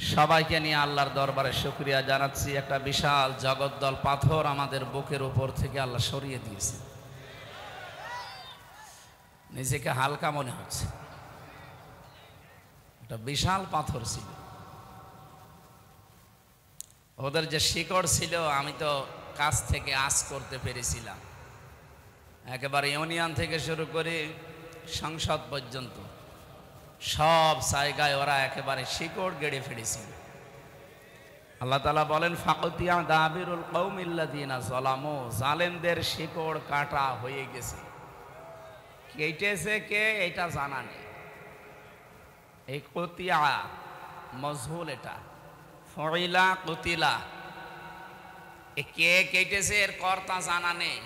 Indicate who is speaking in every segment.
Speaker 1: সবাইকে নিয়ে আল্লাহর দরবারে শুকরিয়া জানাচ্ছি। একটা বিশাল জগদ্দল পাথর আমাদের বুকের উপর থেকে আল্লাহ সরিয়ে দিয়েছে। নিজেকে হালকা মনে হচ্ছে। একটা বিশাল পাথর ছিল, ওদের যে শিকড় ছিল আমি তো কাছ থেকে আঁচ করতে পেরেছিলাম। একেবারে ইউনিয়ন থেকে শুরু করে সংসদ পর্যন্ত সব জায়গায় ওরা একেবারে শিকড় গেড়ে ফেলেছিল। আল্লাহ তাআলা বলেন, ফাকতিয়া দাবিরুল কওমিল্লাযিনা যালামু, জালেমদের শিকড় কাটা হয়ে গেছে। কেটেছে কে এটা জানা নেই। এই কতিয়া মজহুল, এটা ফইলা কুতিলা, কে কেটেছে এর কর্তা জানা নেই।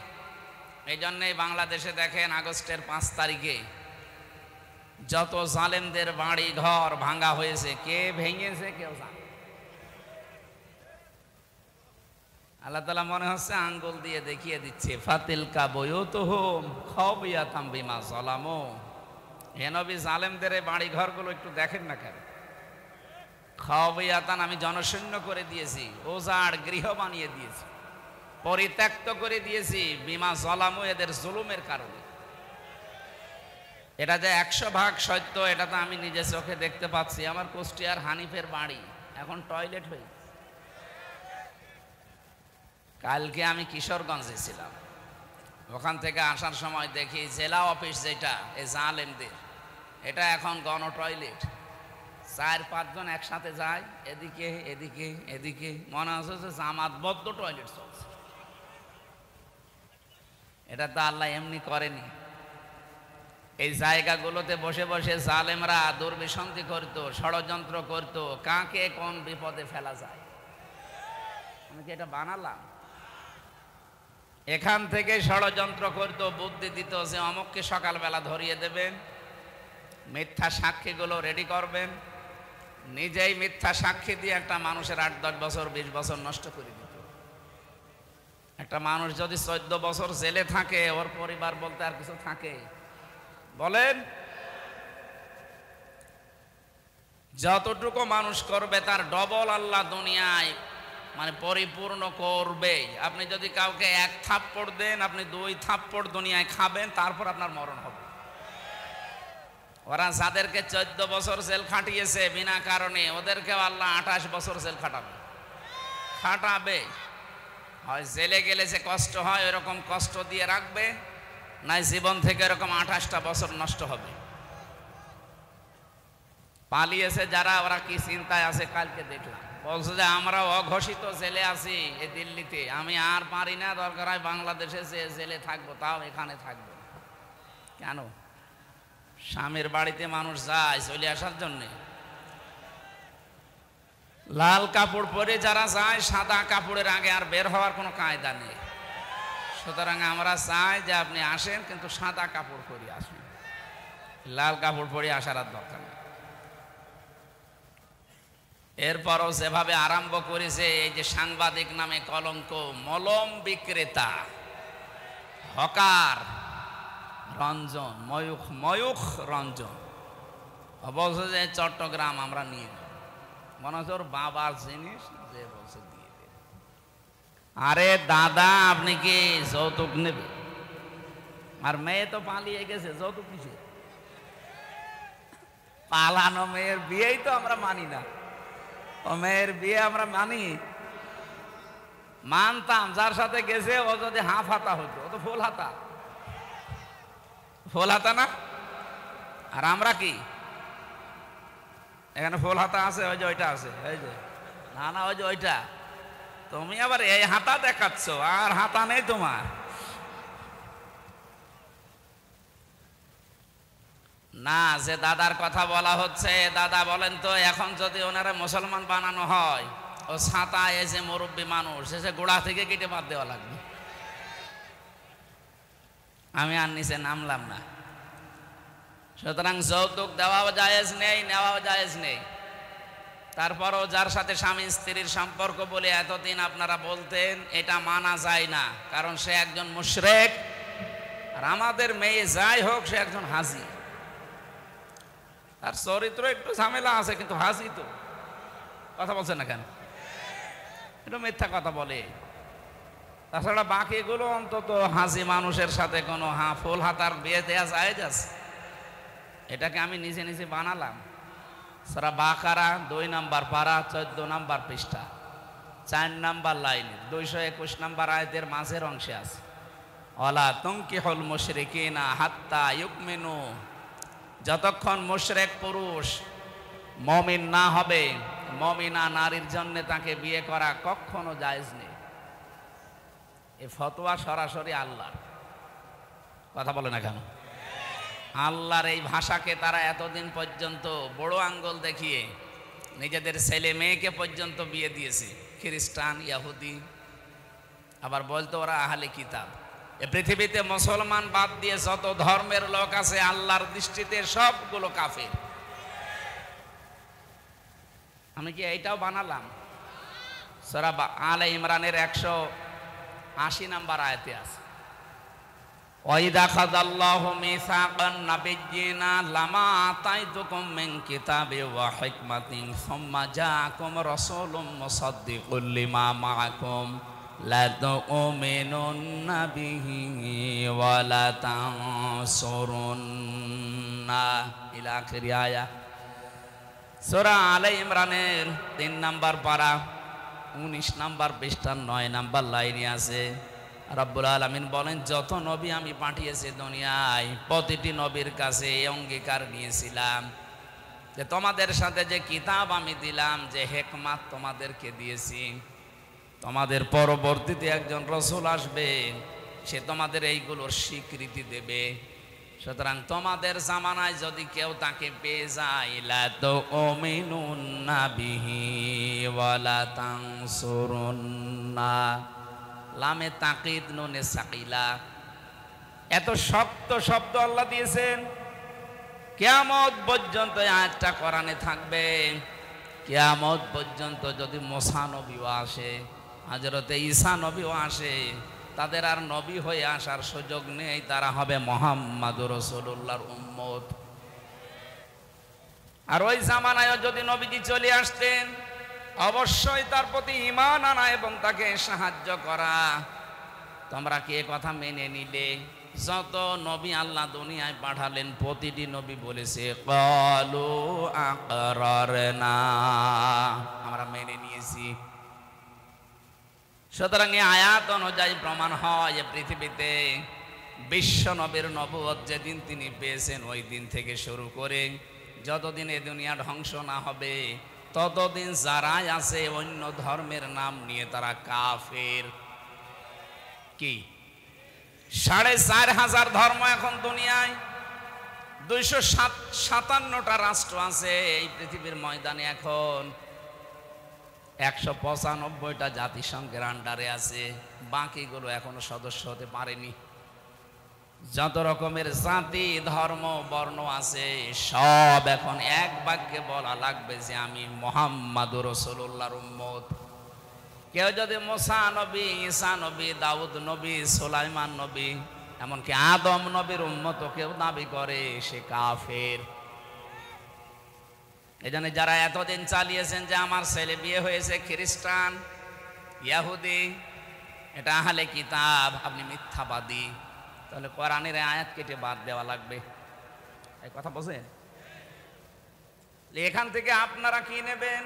Speaker 1: এই জন্যই বাংলাদেশে দেখেন আগস্টের 5 তারিখে যত জালেমদের বাড়ি ঘর ভাঙা হয়েছে, কে ভেঙেছে কেউ জানে। আল্লাহ তাআলা মনে হচ্ছে আঙ্গুল দিয়ে দেখিয়ে দিচ্ছে, ফাতিলকা বুয়ুতুহুম খাওয়াতিয়াম বিমা যালামু। হে নবী, জালেমদের এই বাড়ি ঘরগুলো একটু দেখেন না কেন? খাওয়াতিয়ান, আমি জনশূন্য করে দিয়েছি, ওজাড় গৃহ বানিয়ে দিয়েছি, পরিত্যক্ত করে দিয়েছি, বিমা যালামু, এদের জুলুমের কারণে। এটা যে 100% সত্য, এটা তো আমি নিজে চোখে দেখতে পাচ্ছি। আমার কুষ্টিয়ার হানিফের বাড়ি এখন টয়লেট হয়ে গেছে। কালকে আমি কিশোরগঞ্জে ছিলাম, ওখান থেকে আসার সময় দেখি জেলা অফিস যেটা এই জালেমদের, এটা এখন গণ টয়লেট। 4-5 জন একসাথে যায়, এদিকে এদিকে এদিকে, মনে হচ্ছে যে জামাতবদ্ধ টয়লেট চলছে। এটা তো আল্লাহ এমনি করেনি। এই জায়গাগুলোতে বসে বসে জালেমরা দুর্বিসন্ধি করত, ষড়যন্ত্র করত, কাকে কোন বিপদে ফেলা যায়। আমি কি এটা বানালাম? এখান থেকে ষড়যন্ত্র করত, বুদ্ধি দিত যে অমুককে সকালবেলা ধরিয়ে দেবেন, মিথ্যা সাক্ষীগুলো রেডি করবেন, নিজেই মিথ্যা সাক্ষী দিয়ে একটা মানুষের 8-10 বছর 20 বছর নষ্ট করে দিত। একটা মানুষ যদি 14 বছর জেলে থাকে, ওর পরিবার বলতে আর কিছু থাকে? বলেন, যতটুকু মানুষ করবে তার ডবল আল্লাহ দুনিয়ায় মানে পরিপূর্ণ করবে। আপনি যদি কাউকে 1 থাপ্পড় দেন, আপনি 2 থাপ্পড় দুনিয়ায় খাবেন, তারপর আপনার মরণ হবে। ওরা যাদেরকে 14 বছর জেল খাটিয়েছে বিনা কারণে, ওদেরকেও আল্লাহ 28 বছর জেল খাটাবে। হয় জেলে গেলে যে কষ্ট হয় এরকম কষ্ট দিয়ে রাখবে, নাই জীবন থেকে এরকম 28টা বছর নষ্ট হবে। পালিয়েছে যারা, ওরা কি চিন্তায় আছে কালকে দেখলাম, বলছে যে আমরা অঘোষিত জেলে আছি এই দিল্লিতে, আমি আর পারি না, দরকার হয় বাংলাদেশে যে জেলে থাকবো, তাও এখানে থাকবো। কেন? স্বামীর বাড়িতে মানুষ যায় চলে আসার জন্যে। লাল কাপড় পরে যারা যায়, সাদা কাপড়ের আগে আর বের হওয়ার কোনো কায়দা নেই। সুতরাং আমরা চাই যে আপনি আসেন, কিন্তু সাদা কাপড় পরে আসেন, লাল কাপড় পরে আসার আর দরকার নেই। এরপরও যেভাবে আরম্ভ করেছে, এই যে সাংবাদিক নামে কলঙ্ক, মলম বিক্রেতা, হকার রঞ্জন, ময়ূখ রঞ্জন বলছে যে চট্টগ্রাম আমরা নিয়ে যাব। মনে হচ্ছে ওর বাবার জিনিস, যে বলছে দিয়ে দে। আরে দাদা, আপনি কি যৌতুক নেবে? আর মেয়ে তো পালিয়ে গেছে, যৌতুক কিসের? পালানো মেয়ের বিয়েই তো আমরা মানি না। ও মেয়ের বিয়ে আমরা মানতাম, যার সাথে গেছে ও যদি হাফ হাতা হতো, ও তো ফুল হাতা না। আর আমরা কি এখানে ফুল হাতা আছে? ওই যে ওইটা আছে, এই যে না ওই যে ওইটা। তুমি আবার এই হাতা দেখাচ্ছ, আর হাতা নেই তোমার। না, যে দাদার কথা বলা হচ্ছে, দাদা বলেন তো, এখন যদি ওনারা মুসলমান বানানো হয়, ও ছাতা, এই যে মুরব্বী মানুষ, সে গোড়া থেকে কেটে বাদ দেওয়া লাগবে। আমি আর নিচে নামলাম না। সুতরাং যৌতুক দেওয়াও জায়েজ নেই, নেওয়াও জায়েজ নেই। তারপরও যার সাথে স্বামী স্ত্রীর সম্পর্ক বলে এতদিন আপনারা বলতেন, এটা মানা যায় না, কারণ সে একজন মুশরিক। আর আমাদের মেয়ে যাই হোক, সে একজন হাজি, তার চরিত্র একটু ঝামেলা আছে, কিন্তু হাজি তো। কথা বলছেন না কেন? এটা মিথ্যা কথা বলে। তাছাড়া বাকিগুলো অন্তত হাসি মানুষের সাথে কোনো ফুল হাতার বিয়ে দেওয়া যায় যাচ্ছে, এটাকে আমি নিজে নিজে বানালাম। সূরা বাকারা 2 নম্বর পারা 14 নম্বর পৃষ্ঠা 4 নম্বর লাইনে 221 নম্বর আয়াতের মাঝের অংশে আছে, ওয়ালা তুনকিহুল মুশরিকিনা হাত্তা ইউমিনু, যতক্ষণ মুশরিক পুরুষ মুমিন না হবে, মুমিনা নারীর জন্য তাকে বিয়ে করা কখনো জায়েজ নেই। এই ফতোয়া সরাসরি আল্লাহর কথা বলে না কেন? আল্লাহর এই ভাষাকে তারা এতদিন পর্যন্ত বড় আঙ্গুল দেখিয়ে নিজেদের ছেলে মেয়েকে পর্যন্ত বিয়ে দিয়েছে, খ্রিস্টান, ইহুদি, আবার বলতো ওরা আহলে কিতাব। এ পৃথিবীতে মুসলমান বাদ দিয়ে যত ধর্মের লোক আছে আল্লাহর দৃষ্টিতে সবগুলো কাফের। আমি কি এইটাও বানালাম? সূরা আলে ইমরানের 180 নম্বর আয়াতে আছে, ওয়াইদা খাযাল্লাহু মিসাকান নাবিয়্যিনা লামা আতাইতুকুম মিন কিতাবি ওয়া হিকমাতিন সুম্মা জাআকুম রাসূলুম মুসাদ্দিকুল লিমা মাআকুম লা তু'মিনুন্না বিহি ওয়া লা তানসুরুন্না ইলা আখির আয়াত। সূরা আলে ইমরানের 3 নম্বর পারা 19 নম্বর পৃষ্ঠার 9 নম্বর লাইনে আছে, রব্বুল আলামিন বলেন, যত নবী আমি পাঠিয়েছি দুনিয়ায় প্রতিটি নবীর কাছে এই অঙ্গীকার নিয়েছিলাম যে তোমাদের সাথে যে কিতাব আমি দিলাম, যে হিকমত তোমাদেরকে দিয়েছি, তোমাদের পরবর্তীতে একজন রাসূল আসবে, সে তোমাদের এইগুলোর স্বীকৃতি দেবে। সুতরাং তোমাদের জামানায় যদি কেউ তাকে পেয়ে যায়, লা তুমিনুন্না বিহি ওয়া লা তানসুরুন্না, লামে তাকিদ নুনে সাকিলা, এত শক্ত শব্দ আল্লাহ দিয়েছেন। কিয়ামত পর্যন্ত আয়াতটা কোরআনে থাকবে। কিয়ামত পর্যন্ত যদি মুসা নবীও আসে, হযরতে ঈসা নবীও আসে, তাদের আর নবী হয়ে আসার সুযোগ নেই, তারা হবে মুহাম্মাদুর রাসূলুল্লাহর উম্মত। আর ওই জামানায় যদি নবীজি চলে আসতেন, অবশ্যই তার প্রতি ঈমান আনা এবং তাকে সাহায্য করা। তোমরা কি এই কথা মেনে নিলে? যত নবী আল্লাহ দুনিয়ায় পাঠালেন প্রতিটি নবী বলেছে ক্বালু আকরারনা, আমরা মেনে নিয়েছি। সুতরাং এই আয়াত অনুযায়ী প্রমাণ হয় যে পৃথিবীতে বিশ্ব নবীর নবুয়ত যেদিন তিনি পেয়েছেন ওই দিন থেকে শুরু করে যতদিন এই দুনিয়া ধ্বংস না হবে ততদিন যারাই আছে অন্য ধর্মের নাম নিয়ে তারা কাফের। কি 4500 ধর্ম এখন দুনিয়ায়, 257টা রাষ্ট্র আছে এই পৃথিবীর ময়দানে। এখন 195টা জাতিসংঘের আন্ডারে আছে, বাকিগুলো এখনো সদস্য হতে পারেনি। যত রকমের জাতি ধর্ম বর্ণ আছে সব এখন এক বাক্যে বলা লাগবে যে আমি মুহাম্মাদুর রাসূলুল্লাহর উম্মত। কেউ যদি মুসা নবী, ঈসা নবী, দাউদ নবী, সুলাইমান নবী, এমনকি আদম নবীর উম্মত কেউ দাবি করে, সে কাফের। এজন্য যারা এতদিন চালিয়েছেন যে আমার ছেলে বিয়ে হয়েছে খ্রিস্টান, ইহুদি, এটা আহলে কিতাব, আপনি মিথ্যাবাদী, তাহলে কোরআনের আয়াত কেটে বাদ দেওয়া লাগবে। এই কথা বোঝেন? এখান থেকে আপনারা কি নেবেন?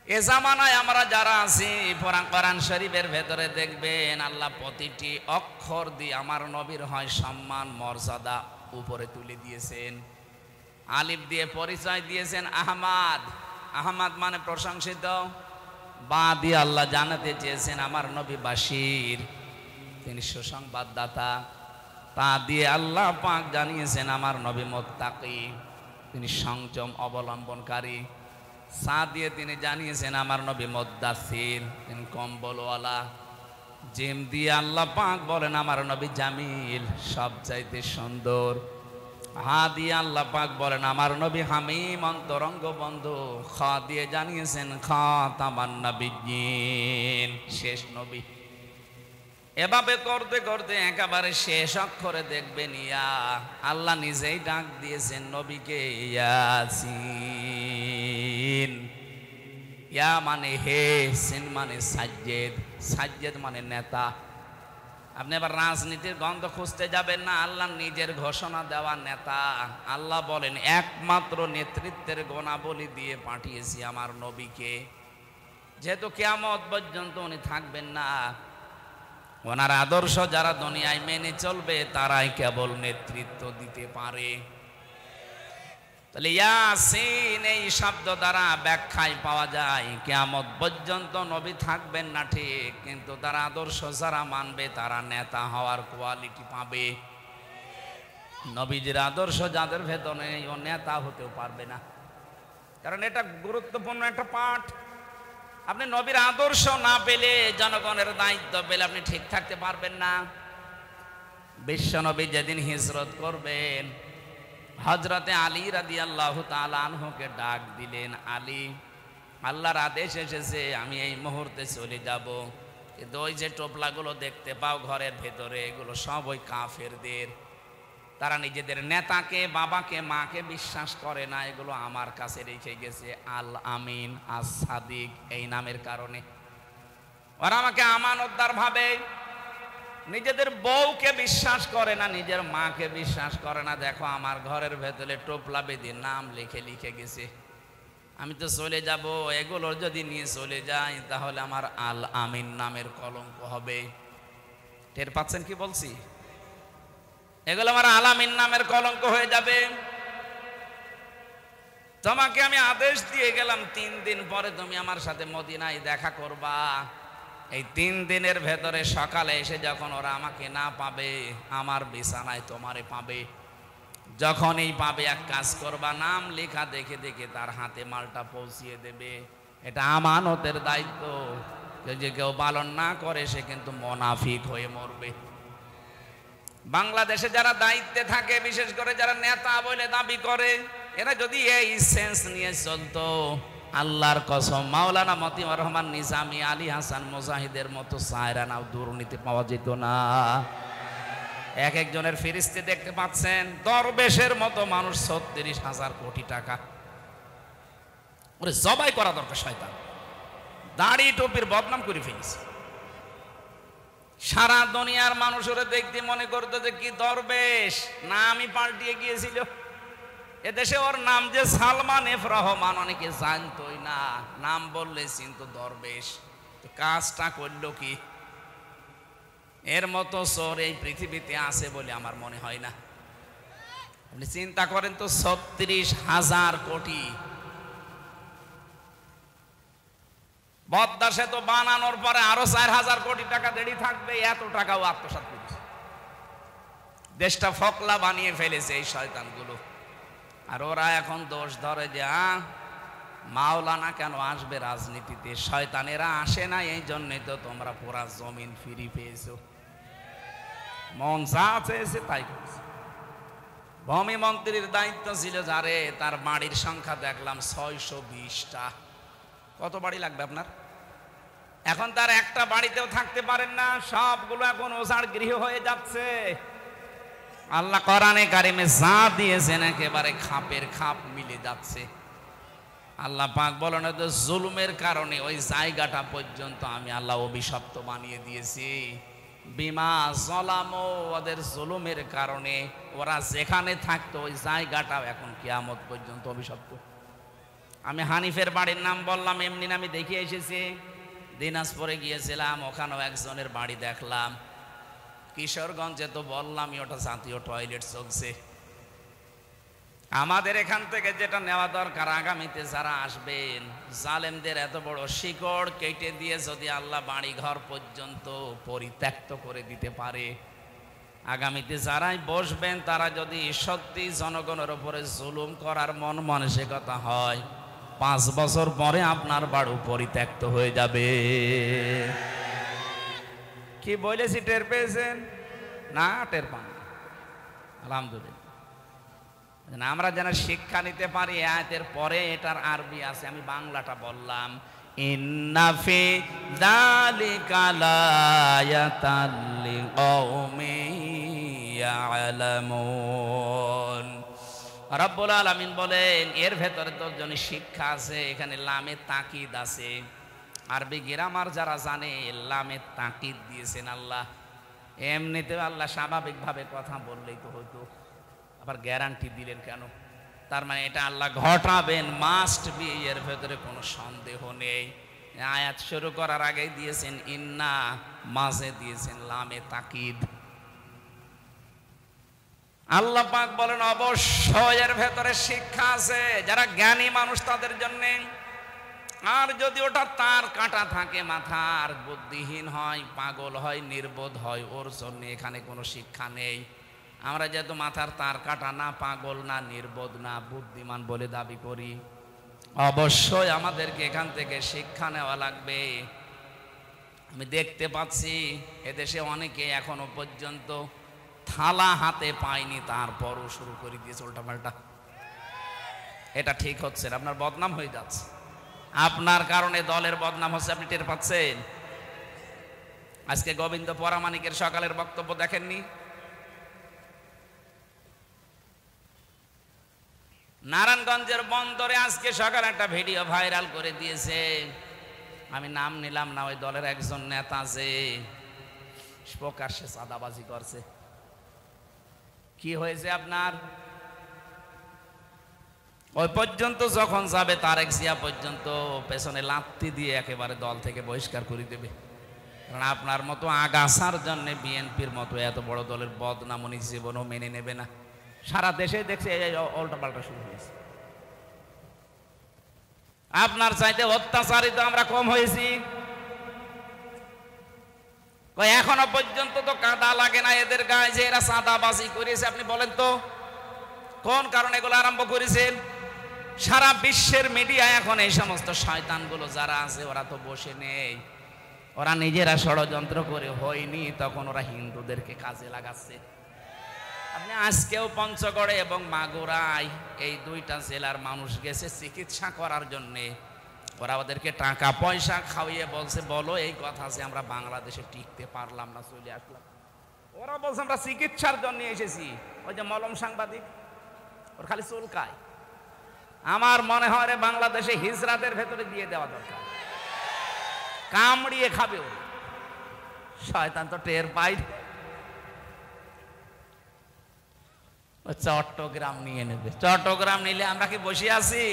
Speaker 1: এ জামানায় আমরা যারা আছি কোরআন শরীফের ভেতরে দেখবেন আল্লাহ প্রতিটি অক্ষর দিয়ে আমার নবীর হয় সম্মান মর্যাদা উপরে তুলে দিয়েছেন। আলিফ দিয়ে পরিচয় দিয়েছেন আহমাদ, আহমাদ মানে প্রশংসিত। বা দিয়ে আল্লাহ জানাতে চেয়েছেন আমার নবী বাশির, তিনি সুসংবাদদাতা। তা দিয়ে আল্লাহ পাক জানিয়েছেন আমার নবী মুত্তাকি, তিনি সংযম অবলম্বনকারী। সা দিয়ে তিনি জানিয়েছেন আমার নবী মুদ্দাসির, তিনি কম্বলওয়ালা। জিম দিয়ে আল্লাহ পাক বলেন আমার নবী জামিল, সবচাইতে সুন্দর। হা দিয়ে আল্লাহ পাক বলেন আমার নবী হামিম, অন্তরঙ্গ বন্ধু। খ দিয়ে জানিয়েছেন খাতামান নবিয়্যিন, শেষ নবী। এভাবে করতে করতে একেবারে শেষ অক্ষরে দেখবেন ইয়া, আল্লাহ নিজেই ডাক দিয়েছেন নবীকে ইয়াসিন। ইয়া মানে হে, সিন মানে সাজ্জেদ, সাজ্জেদ মানে নেতা। আপনি আবার রাজনীতির গন্ধ খুঁজতে যাবেন না, আল্লাহ নিজের ঘোষণা দেওয়া নেতা। আল্লাহ বলেন একমাত্র নেতৃত্বের গুণাবলী দিয়ে পাঠিয়েছি আমার নবীকে। যেহেতু কিয়ামত পর্যন্ত উনি থাকবেন না, ওনার আদর্শ যারা দুনিয়ায় মেনে চলবে তারাই কেবল নেতৃত্ব দিতে পারে। তাহলে ইয়াসিন এই শব্দ দ্বারা ব্যাখ্যায় পাওয়া যায় কিয়ামত পর্যন্ত নবী থাকবেন না ঠিক, কিন্তু তার আদর্শ যারা মানবে তারা নেতা হওয়ার কোয়ালিটি পাবে। নবীজির আদর্শ যাদের ভেতরে নেই ও নেতা হতেও পারবে না, কারণ এটা গুরুত্বপূর্ণ একটা পাঠ। আপনি নবীর আদর্শ না পেলে, জনগণের দায়িত্ব পেলে আপনি ঠিক থাকতে পারবেন না। বিশ্ব নবী যেদিন হিজরত করবেন, হযরতে আলী রাদিয়াল্লাহু তাআলা আনহুকে ডাক দিলেন, আলী, আল্লাহর আদেশ এসেছে আমি এই মুহূর্তে চলে যাব, কিন্তু ওই যে টোপলাগুলো দেখতে পাও ঘরের ভেতরে, এগুলো সব ওই কাফেরদের। তারা নিজেদের নেতাকে, বাবাকে, মাকে বিশ্বাস করে না, এগুলো আমার কাছে রেখে গেছে আল আমিন, আস সাদিক এই নামের কারণে। ওরা আমাকে আমানতদার ভাবে। নিজেদের বউকে বিশ্বাস করে না, নিজের মাকে বিশ্বাস করে না। দেখো আমার ঘরের ভেতরে টোপলা বেঁধে নাম লিখে লিখে গেছে। আমি তো চলে যাব, এগুলো যদি নিয়ে চলে যাই তাহলে আমার আল আমিন নামের কলঙ্ক হবে। টের পাচ্ছেন কি বলছি? এগুলো আমার আল আমিন নামের কলঙ্ক হয়ে যাবে। তোমাকে আমি আদেশ দিয়ে গেলাম 3 দিন পরে তুমি আমার সাথে মদিনায় দেখা করবা। এই 3 দিনের ভেতরে সকালে এসে যখন ওরা আমাকে না পাবে, আমার বিছানায় তোমারে পাবে। যখনই পাবে এক কাজ করবা, নাম লেখা দেখে দেখে তার হাতে মালটা পৌঁছিয়ে দেবে। এটা আমানতের দায়িত্ব। যে কেউ পালন না করে সে কিন্তু মুনাফিক হয়ে মরবে। বাংলাদেশে যারা দায়িত্বে থাকে, বিশেষ করে যারা নেতা বলে দাবি করে, এরা যদি এই সেন্স নিয়ে চলতো, আল্লাহর কসম মাওলানা মতিউর রহমান নিজামী, আলী হাসান মুজাহিদের মতো সায়রানাও দুর্নীতি পাওয়া যেত না। এক একজনের ফিরিস্তি দেখতে পাচ্ছেন, দরবেশের মতো মানুষ ৩৬,০০০ কোটি টাকা। ওরে জবাই করা দরকার শয়তান। দাড়ি টুপির বদনাম করে ফেলেছে। সারা দুনিয়ার মানুষ ওরা দেখতে মনে করতো যে কি দরবেশ, নামই পাল্টিয়ে গিয়েছিল। এদেশে ওর নাম যে সালমান এফ রহমান, অনেকে জানতোই না। নাম বললে চিন্তো দরবেশ। কাজটা করলো কি? এর মতো চোর এই পৃথিবীতে আছে বলে আমার মনে হয় না। আপনি চিন্তা করেন তো, ৩৬,০০০ কোটি। পদ্মা সেতু বানানোর পরে আরো ৪,০০০ কোটি টাকা দেরি থাকবে, এত টাকাও আত্মসাৎ করেছে। দেশটা ফকলা বানিয়ে ফেলেছে এই শয়তানগুলো। আর ওরা এখন দোষ ধরে যে মাওলানা কেন আসবে রাজনীতিতে। শয়তানেরা আসে না, এই জন্যই তো তোমরা পুরা জমিন ফিরি পেয়েছো। মন যা চেয়েছে তাই করেছে। ভূমি মন্ত্রীর দায়িত্ব ছিল যারে, তার বাড়ির সংখ্যা দেখলাম ৬২০টা। কত বাড়ি লাগবে আপনার? এখন তার একটা বাড়িতেও থাকতে পারেন না, সবগুলো এখন ওঝার গৃহ হয়ে যাচ্ছে। আল্লাহ কোরআনে কারিমে যা দিয়েছেন একেবারে খাপের খাপ মিলে যাচ্ছে। আল্লাহ পাক বলেন তো, জুলুমের কারণে ওই জায়গাটা পর্যন্ত আমি আল্লাহ অভিশপ্ত বানিয়ে দিয়েছি। বিমা জলামো, ওদের জুলুমের কারণে ওরা যেখানে থাকতো ওই জায়গাটাও এখন কিয়ামত পর্যন্ত অভিশপ্ত। আমি হানিফের বাড়ির নাম বললাম, এমনি আমি দেখে এসেছি। দিনাজপুরে গিয়েছিলাম, ওখানেও একজনের বাড়ি দেখলাম। কিশোরগঞ্জে তো বললামই, ওটা জাতীয় টয়লেট চলছে। আমাদের এখান থেকে যেটা নেওয়া দরকার, আগামীতে যারা আসবেন, জালেমদের এত বড় শিকড় কেটে দিয়ে যদি আল্লাহ বাড়ি ঘর পর্যন্ত পরিত্যক্ত করে দিতে পারে, আগামীতে যারাই বসবেন তারা যদি সত্যি জনগণের উপরে জুলুম করার মন মানসিকতা হয়, 5 বছর পরে আপনার বাড়ি পরিত্যক্ত হয়ে যাবে। কি বলেছি টের পেয়েছেন না? টের পান? আলহামদুলিল্লাহ। আমরা যেন শিক্ষা নিতে পারি। আয়াতের পরে এটার আরবি আছে, আমি বাংলাটা বললাম। ইন্না ফি যালিকা লায়াতাল লিকাউমিন ইয়ালামুন। রব্বুল আলামিন বলেন এর ভেতরে তো জন্য শিক্ষা আছে। এখানে লামে তাকিদ আছে। আরবি গ্রামার যারা জানে লামে তাকিদ দিয়েছেন আল্লাহ। এমনিতে আল্লাহ স্বাভাবিকভাবে কথা বললেই তো হতো, আবার গ্যারান্টি দিলেন কেন? তার মানে এটা আল্লাহ ঘটাবেন, মাস্ট বি, এর ভেতরে কোনো সন্দেহ নেই। আয়াত শুরু করার আগেই দিয়েছেন ইন্না, মাঝে দিয়েছেন লামে তাকিদ। আল্লাহ পাক বলেন অবশ্যই এর ভেতরে শিক্ষা আছে যারা জ্ঞানী মানুষ তাদের জন্য। আর যদি ওটা তার কাটা থাকে মাথার, বুদ্ধিহীন হয়, পাগল হয়, নির্বোধ হয়, ওর জন্য এখানে কোনো শিক্ষা নেই। আমরা যেহেতু মাথার তার কাটা না, পাগল না, নির্বোধ না, বুদ্ধিমান বলে দাবি করি, অবশ্যই আমাদেরকে এখান থেকে শিক্ষা নেওয়া লাগবে। আমি দেখতে পাচ্ছি এদেশে অনেকে এখনো পর্যন্ত থালা হাতে পায়নি, তারপরও শুরু করে দিয়েছে উল্টাপাল্টা। এটা ঠিক হচ্ছে না, আপনার বদনাম হয়ে যাচ্ছে। আপনার কারণে দলের বদনাম হচ্ছে, আপনি টের পাচ্ছেন। আজকে গোবিন্দ পরামানিকের সকালের বক্তব্য দেখেননি? নারায়ণগঞ্জের বন্দরে আজকে সকালে একটা ভিডিও ভাইরাল করে দিয়েছে, আমি নাম নিলাম না, ওই দলের একজন নেতা যে প্রকাশ্যে চাঁদাবাজি করছে। কি হয়েছে আপনার? ওই পর্যন্ত যখন যাবে তারেক জিয়া পর্যন্ত পেছনে লাত্তি দিয়ে একেবারে দল থেকে বহিষ্কার করে দেবে। কারণ আপনার মতো আগাছার জন্য বিএনপির মতো এত বড় দলের বদনাম উনি জীবনও মেনে নেবে না। সারা দেশে দেখছে উল্টা পাল্টা শুরু হয়েছে। আপনার চাইতে অত্যাচারিত আমরা কম হয়েছি। এখনো পর্যন্ত তো কাদা লাগে না এদের গায়ে যে এরা চাঁদাবাজি করেছে। আপনি বলেন তো কোন কারণে এগুলো আরম্ভ করেছেন? সারা বিশ্বের মিডিয়া এখন এই সমস্ত শয়তানগুলো যারা আছে ওরা তো বসে নেই, ওরা নিজেরা ষড়যন্ত্র করে হয়নি, তখন ওরা হিন্দুদেরকে কাজে লাগাচ্ছে। আপনি আজকেও পঞ্চগড়ে এবং মাগুরায় এই দুইটা জেলার মানুষ গেছে চিকিৎসা করার জন্যে, ওরা ওদেরকে টাকা পয়সা খাওয়িয়ে বলছে বলো এই কথা যে আমরা বাংলাদেশে টিকতে পারলাম না, চলে আসলাম। ওরা বলছে আমরা চিকিৎসার জন্য এসেছি। ওই যে মলম সাংবাদিক, ওর খালি চুলকায়। আমার মনে হয় রে বাংলাদেশে হিজরাদের ভেতরে দিয়ে দেওয়া দরকার, কামড়িয়ে খাবে ও। শয়তান তো টের পাই। চট্টগ্রাম নিয়ে নেবে, চট্টগ্রাম নিলে আমরা কি বসে আছি?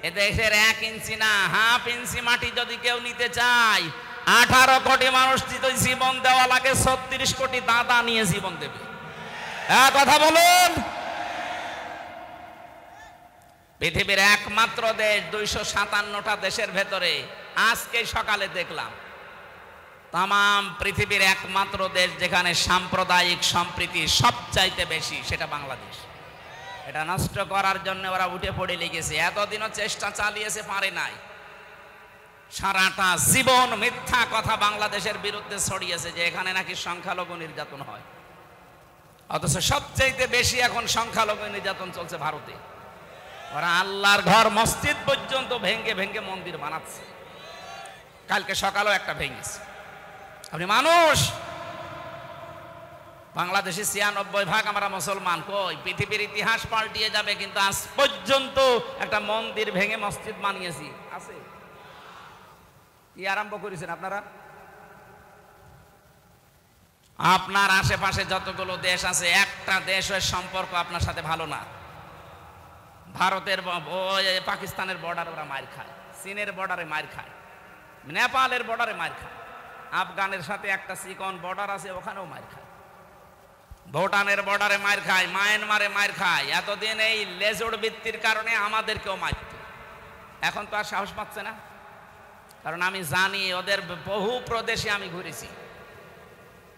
Speaker 1: এদেশের 1 ইঞ্চি না, হাফ ইঞ্চি মাটি যদি কেউ নিতে চায়, 18 কোটি মানুষ যদি জীবন দেওয়া লাগে, 36 কোটি দাদা নিয়ে জীবন দেবে। কথা বলুন। পৃথিবীর একমাত্র দেশ, 257টা দেশের ভেতরে আজকে সকালে দেখলাম তাম পৃথিবীর একমাত্র দেশ যেখানে সাম্প্রদায়িক সম্প্রীতি সবচাইতে বেশি, সেটা বাংলাদেশ। এটা নষ্ট করার জন্য ওরা উঠে পড়ে লেগেছে। এতদিনও চেষ্টা চালিয়েছে, পারে নাই। সারাটা জীবন মিথ্যা কথা বাংলাদেশের বিরুদ্ধে ছড়িয়েছে যে এখানে নাকি সংখ্যালঘু নির্যাতন হয়, অথচ সবচাইতে বেশি এখন সংখ্যালঘু নির্যাতন চলছে ভারতে। ওরা আল্লাহর ঘর মসজিদ পর্যন্ত ভেঙ্গে ভেঙ্গে মন্দির বানাচ্ছে। কালকে সকালেও একটা ভেঙেছে। আপনি মানুষ, বাংলাদেশে 96% আমরা মুসলমান। কই পৃথিবীর ইতিহাস পাল্টিয়ে যাবে, কিন্তু আজ পর্যন্ত একটা মন্দির ভেঙে মসজিদ বানিয়েছি আছে? কি আরম্ভ করেছেন আপনারা? আপনার আশেপাশে যতগুলো দেশ আছে, একটা দেশের সম্পর্ক আপনার সাথে ভালো না। ভারতের পাকিস্তানের বর্ডারে ওরা মার খায়, চীনের বর্ডারে মার খায়, নেপালের বর্ডারে মার খায়, আফগানের সাথে একটা চিকন বর্ডার আছে ওখানেও মার খায়, ভুটানের বর্ডারে মার খায়, মায়ানমারে মার খায়। এতদিন এই লেজুড় বৃত্তির কারণে আমাদেরকেও মারত, এখন তো আর সাহস পাচ্ছে না। কারণ আমি জানি ওদের বহু প্রদেশে আমি ঘুরেছি,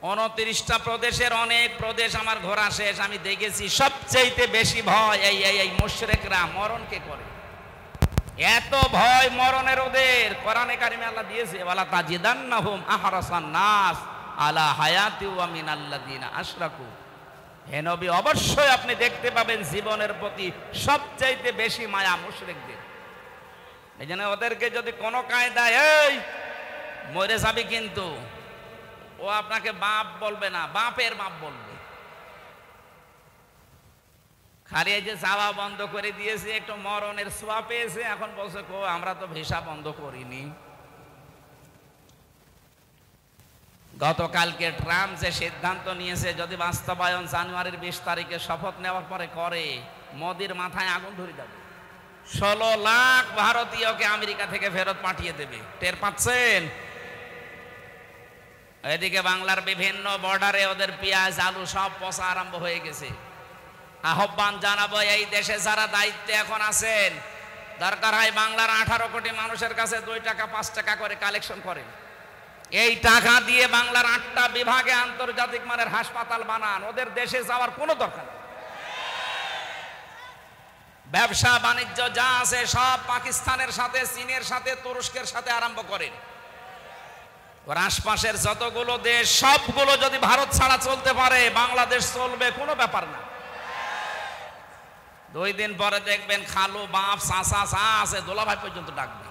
Speaker 1: 29টা প্রদেশের অনেক প্রদেশ আমার ঘোরা শেষ। আমি দেখেছি সবচেয়ে বেশি ভয় এই মুশরিকরা মরণকে করে। এত ভয় মরণের ওদের। কোরআনে কারিমে আল্লাহ দিয়েছে, ওয়ালা তাজিদান্নাহুম আহরাসান নাস আলা হায়াতি ওয়া মিনাল্লাযিনা আশরাকু। হে নবী, অবশ্যই আপনি দেখতে পাবেন জীবনের প্রতি সবচাইতে বেশি মায়া মুশরিকদের। এই জন্য ওদেরকে যদি কোনো কায়দায় এই মরে যাবি, কিন্তু ও আপনাকে বাপ বলবে না, বাপের বাপ বলবে। খালি এই যে চাওয়া বন্ধ করে দিয়েছে, একটু মরণের ছোঁয়া পেয়েছে, এখন বলছে আমরা তো ভিসা বন্ধ করিনি। গতকালকে ট্রাম্প যে সিদ্ধান্ত নিয়েছে যদি বাস্তবায়ন জানুয়ারির 20 তারিখে শপথ নেওয়ার পরে করে, মোদির মাথায় আগুন ধরে যাবে। 16 লাখ ভারতীয়কে আমেরিকা থেকে ফেরত পাঠিয়ে দেবে। টের পাচ্ছেন? এদিকে বাংলার বিভিন্ন বর্ডারে ওদের পেঁয়াজ আলু সব পচা আরম্ভ হয়ে গেছে। আহ্বান জানাবো, এই দেশে যারা দায়িত্বে এখন আছেন, দরকার হয় বাংলার 18 কোটি মানুষের কাছে 2 টাকা 5 টাকা করে কালেকশন করেন। এই টাকা দিয়ে বাংলার 8টা বিভাগে আন্তর্জাতিক মানের হাসপাতাল বানান। ওদের দেশে যাওয়ার কোনো দরকার নেই। ব্যবসা বাণিজ্য যা আছে সব পাকিস্তানের সাথে, চীনের সাথে, তুরস্কের সাথে আরম্ভ করেন। ওর আশপাশের যতগুলো দেশ সবগুলো যদি ভারত ছাড়া চলতে পারে, বাংলাদেশ চলবে, কোনো ব্যাপার না। 2 দিন পরে দেখবেন খালু, বাপ, চাচা যা আছে দোলাভাই পর্যন্ত ডাকবে।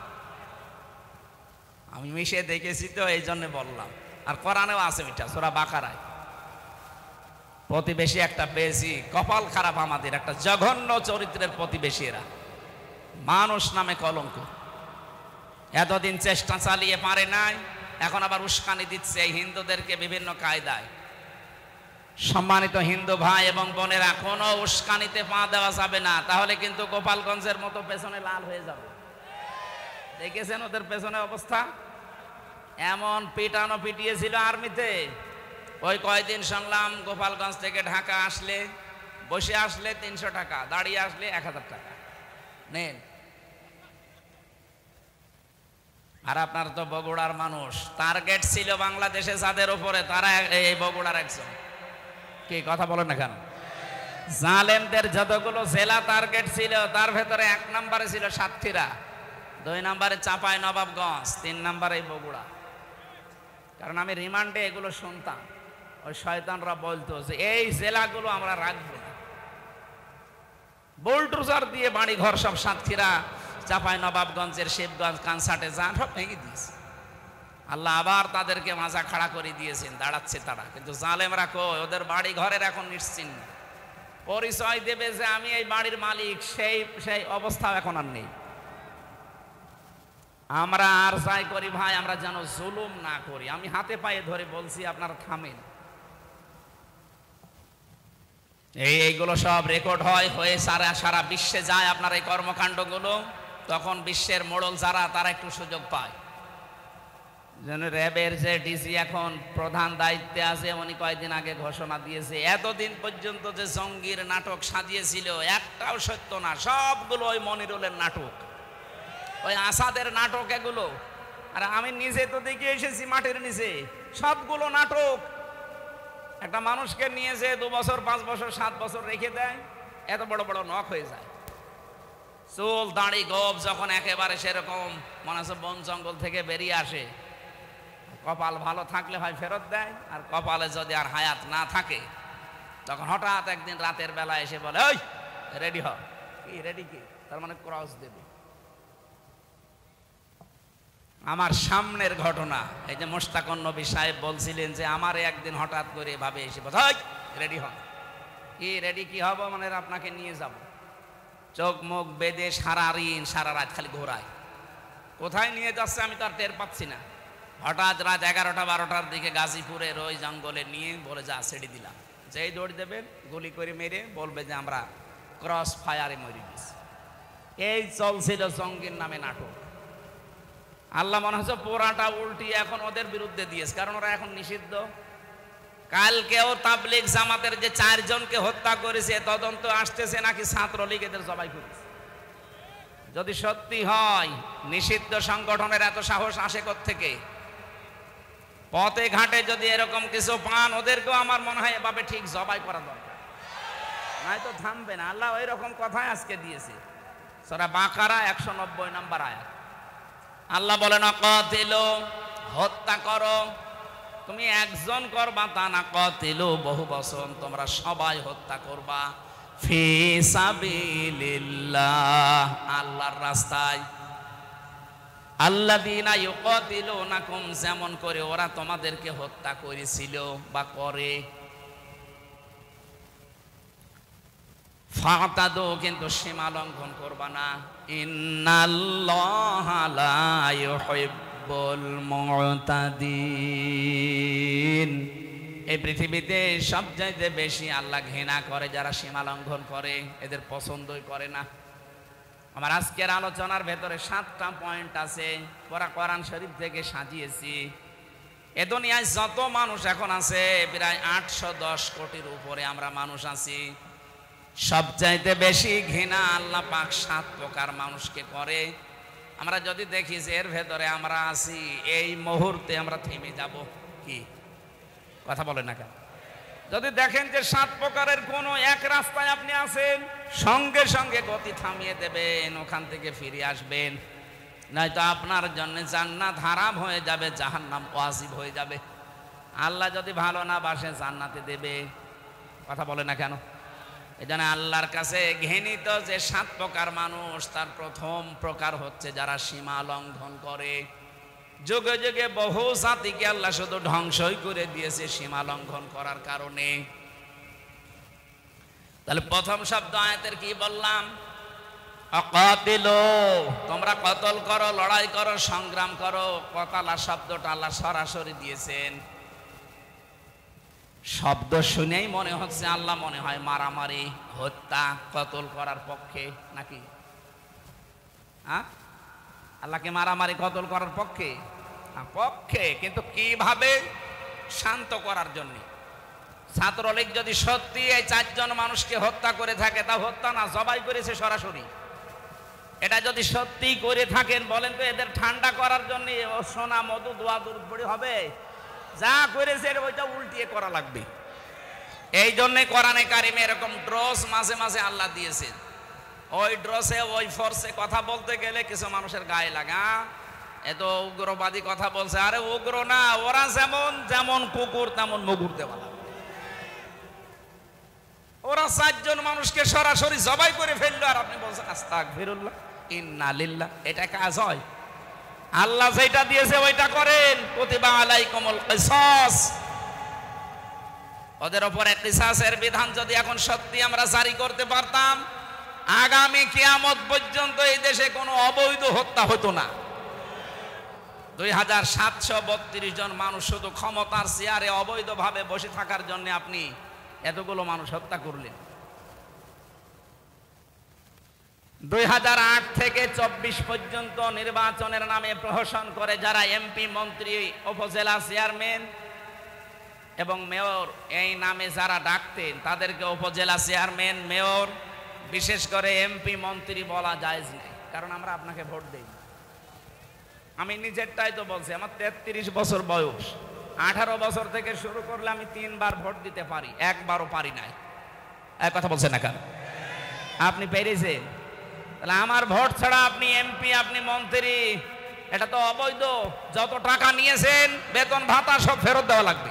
Speaker 1: আমি মিশে দেখেছি তো, এই জন্য বললাম। আর কোরআনেও আছে মিঠা, সূরা বাকারায়। প্রতিবেশী একটা পেয়েছি, কপাল খারাপ আমাদের, একটা জঘন্য চরিত্রের প্রতিবেশী এরা, মানুষ নামে কলঙ্ক। এতদিন চেষ্টা চালিয়ে পারে নাই, এখন আবার উস্কানি দিচ্ছে এই হিন্দুদেরকে বিভিন্ন কায়দায়। সম্মানিত হিন্দু ভাই এবং বোনেরা, কোনো উস্কানিতে পা দেওয়া যাবে না, তাহলে কিন্তু গোপালগঞ্জের মতো পেছনে লাল হয়ে যাবে। দেখেছেন ওদের পেছনে অবস্থা? এমন পিটানো পিটিয়েছিল আর্মিতে। ওই কয়দিন শুনলাম গোপালগঞ্জ থেকে ঢাকা আসলে, বসে আসলে 300 টাকা, দাঁড়িয়ে আসলে 1000 টাকা নেন। আর আপনার তো বগুড়ার মানুষ, টার্গেট ছিল বাংলাদেশে যাদের উপরে, তারা এই বগুড়ার একজন। কি কথা বলেন না কেন? জালেমদের যতগুলো জেলা টার্গেট ছিল, তার ভেতরে 1 নম্বরে ছিল সাতক্ষীরা, 2 নম্বরে চাঁপাই নবাবগঞ্জ, 3 নম্বরে বগুড়া। কারণ আমি রিমান্ডে এগুলো শুনতাম, ওই শয়তানরা বলতো যে এই জেলাগুলো আমরা রাখবো না। বুলডোজার দিয়ে বাড়ি ঘর সব সাতক্ষীরা, চাঁপাই নবাবগঞ্জের, শিবগঞ্জ, কানসাটে যান সব ভেঙে দিয়েছে। আল্লাহ আবার তাদেরকে মাজা খাড়া করে দিয়েছেন, দাঁড়াচ্ছে তারা। কিন্তু জালেমরা কই, ওদের বাড়ি ঘরের এখন নিশ্চিহ্ন। পরিচয় দেবে যে আমি এই বাড়ির মালিক, সেই অবস্থাও এখন আর নেই। আমরা আর যাই করি ভাই, আমরা যেন জুলুম না করি। আমি হাতে পায়ে ধরে বলছি, আপনারা থামেন। এইগুলো সব রেকর্ড হয়ে সারা বিশ্বে যায় আপনার এই কর্মকাণ্ডগুলো। তখন বিশ্বের মোড়ল যারা, তারা একটু সুযোগ পায়। যেন র্যাবের যে ডিসি এখন প্রধান দায়িত্বে আছে, উনি কয়েকদিন আগে ঘোষণা দিয়েছে, এতদিন পর্যন্ত যে জঙ্গির নাটক সাজিয়েছিল একটাও সত্য না, সবগুলো ওই মনিরুলের নাটক, ওই আসাদের নাটক এগুলো। আর আমি নিজে তো দেখে এসেছি মাটির নিচে, সবগুলো নাটক। একটা মানুষকে নিয়ে যে 2 বছর 5 বছর 7 বছর রেখে দেয়, এত বড় বড় নখ হয়ে যায়। চুল দাড়ি গোপ যখন একেবারে সেরকম মনে হচ্ছে বন জঙ্গল থেকে বেরিয়ে আসে, কপাল ভালো থাকলে হয় ফেরত দেয়, আর কপালে যদি আর হায়াত না থাকে, তখন হঠাৎ একদিন রাতের বেলা এসে বলে, ওই রেডি হ। কি রেডি? কি তার মানে ক্রস দেবে। আমার সামনের ঘটনা, এই যে মোশতাকুন নবী সাহেব বলছিলেন যে আমার একদিন হঠাৎ করে এভাবে এসে বলে, রেডি হন। কি রেডি? কি হব মানে আপনাকে নিয়ে যাব। চোখ মুখ বেঁধে সারা রাত খালি ঘোরায়। কোথায় নিয়ে যাচ্ছে আমি তো আর টের পাচ্ছি না। হঠাৎ রাত 11টা 12টার দিকে গাজীপুরের ওই জঙ্গলে নিয়ে বলে, যা ছেড়ে দিলাম। যেই দৌড় দেবেন গুলি করে মেরে বলবে যে আমরা ক্রস ফায়ারে মরে গেছি। এই চলছিল জঙ্গির নামে নাটক। আল্লাহ মনে হচ্ছে পোড়াটা উল্টি এখন ওদের বিরুদ্ধে দিয়েছে, কারণ ওরা এখন নিষিদ্ধ। কালকেও তাবলীগ জামাতের যে 4 জনকে হত্যা করেছে, তদন্ত আসতেছে নাকি ছাত্রলীগ এদের জবাই করেছে। যদি সত্যি হয়, নিষিদ্ধ সংগঠনের এত সাহস আসে কোত্থেকে? পথে ঘাটে যদি এরকম কিছু পান, ওদেরকেও আমার মনে হয় এভাবে ঠিক জবাই করা দরকার, নয়তো থামবে না। আল্লাহ ওই রকম কথাই আজকে দিয়েছে। সূরা বাকারা 190 নম্বর আয়াত। আল্লাহ বলেন, কাতিলু, হত্যা করো। তুমি একজন করবা তা না, কাতিলু বহু বচন, তোমরা সবাই হত্যা করবা। ফি সাবিলিল্লাহ, আল্লাহর রাস্তায়। আল্লাযীনা ইউকাতিলুনাকুম, যেমন করে ওরা তোমাদেরকে হত্যা করেছিল বা করে। ফাতাদু, কিন্তু সীমা লঙ্ঘন করবা না। ইন্নাল্লাহা লা ইউহিব্বুল মুতাদিন। এই পৃথিবীতে সবচাইতে বেশি আল্লাহ ঘৃণা করে যারা সীমা লঙ্ঘন করে, এদের পছন্দই করে না। আমার আজকের আলোচনার ভেতরে 7টা পয়েন্ট আছে, কোরআন শরীফ থেকে সাজিয়েছি। এ দুনিয়ায় যত মানুষ এখন আছে, প্রায় 810 কোটির উপরে আমরা মানুষ আছি। সবচাইতে বেশি ঘৃণা আল্লাহ পাক 7 প্রকার মানুষকে করে। আমরা যদি দেখি যে এর ভেতরে আমরা আছি, এই মুহূর্তে আমরা থেমে যাব। কি কথা বলেন না কেন? যদি দেখেন যে 7 প্রকারের কোন এক রাস্তায় আপনি আছেন, সঙ্গে সঙ্গে গতি থামিয়ে দেবেন, ওখান থেকে ফিরে আসবেন, নয়তো আপনার জন্য জান্নাত হারাম হয়ে যাবে, জাহান্নাম ওয়াজিব হয়ে যাবে। আল্লাহ যদি ভালো না বাসে জান্নাতে দেবে। কথা বলে না কেন? এজন্য আল্লাহর কাছে ঘৃণিত যে 7 প্রকার মানুষ, তার প্রথম প্রকার হচ্ছে যারা সীমা লঙ্ঘন করে। যুগে যুগে বহু জাতিকে আল্লাহ শুধু ধ্বংসই করে দিয়েছে সীমা লঙ্ঘন করার কারণে। তাহলে প্রথম শব্দ আয়াতের কি বললাম? অকাতিলু, তোমরা কতল করো, লড়াই করো, সংগ্রাম করো। কতালা শব্দটা আল্লাহ সরাসরি দিয়েছেন। শব্দ শুনেই মনে হচ্ছে আল্লাহ মনে হয় মারামারি, হত্যা, কতল করার পক্ষে নাকি? আল্লাহকে মারামারি কতল করার পক্ষে? পক্ষে, কিন্তু কিভাবে? শান্ত করার জন্য। ছাত্রলীগ যদি সত্যি এই 4 জন মানুষকে হত্যা করে থাকে, তা হত্যা না, জবাই করেছে সরাসরি। এটা যদি সত্যি করে থাকেন, বলেন তো এদের ঠান্ডা করার জন্য সোনা মধু দোয়া দুরুদ হবে? যা করেছে ওইটা উল্টিয়ে করা লাগবে। এই জন্যে কোরআনে কারিমে এরকম ড্রস মাঝে মাঝে আল্লাহ দিয়েছেন। ওই ড্রসে, ওই ফোর্সে কথা বলতে গেলে কিছু মানুষের গায়ে লাগা, এত উগ্রবাদী কথা বলছে। আরে উগ্র না, ওরা যেমন যেমন কুকুর তেমন মুগুর দেওয়া। ওরা 4 জন মানুষকে সরাসরি জবাই করে ফেললো, আর আপনি বলছেন আস্তাগফিরুল্লাহ, ইন্না লিল্লাহ। এটা কাজ হয়? আল্লাহ যেটা দিয়েছে ওইটা করেন। কুতিবা আলাইকুমুল কিসাস, ওদের উপরে কিসাসের বিধান যদি এখন সত্যি আমরা জারি করতে পারতাম, আগামী কিয়ামত পর্যন্ত এই দেশে কোনো অবৈধ হত্যা হতো না। 2732 জন মানুষ শুধু ক্ষমতার চেয়ারে অবৈধভাবে বসে থাকার জন্য আপনি এতগুলো মানুষ হত্যা করলেন। 2008 থেকে 24 পর্যন্ত নির্বাচনের নামে প্রহসন করে যারা এমপি, মন্ত্রী, উপজেলা চেয়ারম্যান এবং মেয়র এই নামে যারা ডাকতেন, তাদেরকে উপজেলা চেয়ারম্যান, মেয়র, বিশেষ করে এমপি, মন্ত্রী বলা জায়েজ নেই। কারণ আমরা আপনাকে ভোট দেই। আমি নিজেরটাই তো বলছি, আমার 33 বছর বয়স। 18 বছর থেকে শুরু করলে আমি 3 বার ভোট দিতে পারি, একবারও পারি নাই। এক কথা বলছেন না কেন? আপনি পেরেছেন? তাহলে আমার ভোট ছাড়া আপনি এমপি, আপনি মন্ত্রী, এটা তো অবৈধ। যত টাকা নিয়েছেন, বেতন ভাতা সব ফেরত দেওয়া লাগবে।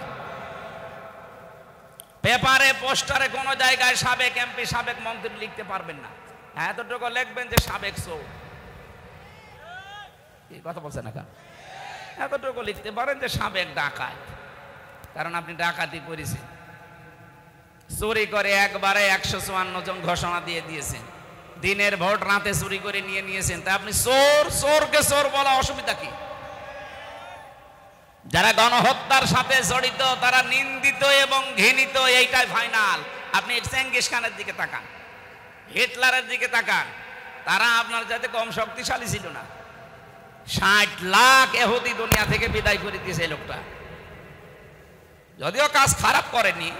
Speaker 1: পেপারে, পোস্টারে কোনো জায়গায় সাবেক এমপি, সাবেক মন্ত্রী লিখতে পারবেন না। এতটুকু লিখবেন যে সাবেক চোর। এই কথা বলছেন না কেন? এতটুকু লিখতে পারেন যে সাবেক ডাকাত, কারণ আপনি ডাকাতি করেছেন। চুরি করে একবারে 154 জন ঘোষণা দিয়ে দিয়েছেন। দিনের ভোট রাতে চুরি করে নিয়ে নিয়েছেন, তা আপনি চোর। চোরকে চোর বলা অসুবিধা কি? যারা গণহত্যার সাথে জড়িত তারা নিন্দিত এবং ঘৃণিত, এইটাই ফাইনাল। আপনি চেঙ্গিস খানের দিকে তাকান, হিটলারের দিকে তাকান, তারা আপনার যাতে কম শক্তিশালী ছিল না। 60 লাখ ইহুদি দুনিয়া থেকে বিদায় করে দিয়েছে এই লোকটা। যদিও কাজ খারাপ করেনি,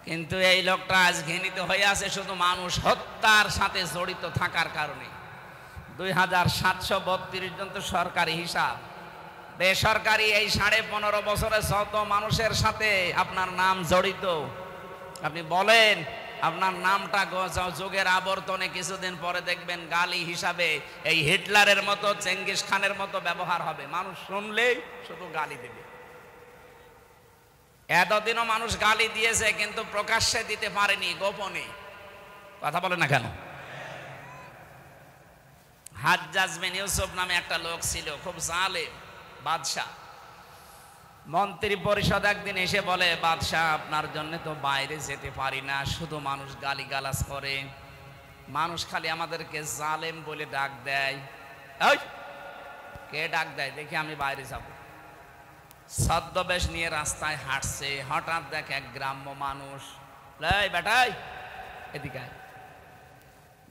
Speaker 1: কিন্তু এই লোকটা আজ ঘৃণিত হয়ে আছে শুধু মানুষ হত্যার সাথে জড়িত থাকার কারণে। 2732 জন তো সরকারি হিসাব। বেসরকারি এই 15.5 বছরে শত মানুষের সাথে আপনার নাম জড়িত। আপনি বলেন আপনার নামটা যুগের আবর্তনে কিছুদিন পরে দেখবেন গালি হিসাবে এই হিটলারের মতো, চেঙ্গিস খানের মতো ব্যবহার হবে। মানুষ শুনলেই শুধু গালি দেবে। এতদিনও মানুষ গালি দিয়েছে, কিন্তু প্রকাশ্যে দিতে পারেনি, গোপনে। কথা বলে না কেন? হাজ্জাজ বিন ইউসুফ নামে একটা লোক ছিল, খুব জালেম বাদশা। মন্ত্রী পরিষদ একদিন এসে বলে, বাদশাহ আপনার জন্য তো বাইরে যেতে পারি না, শুধু মানুষ গালিগালাজ করে, মানুষ খালি আমাদেরকে জালেম বলে ডাক দেয়। এই কে ডাক দেয় দেখি, আমি বাইরে যাব। ছদ্মবেশ নিয়ে রাস্তায় হাঁটছে, হঠাৎ দেখে এক গ্রাম্য মানুষ, এই বেটাই এদিকে আয়।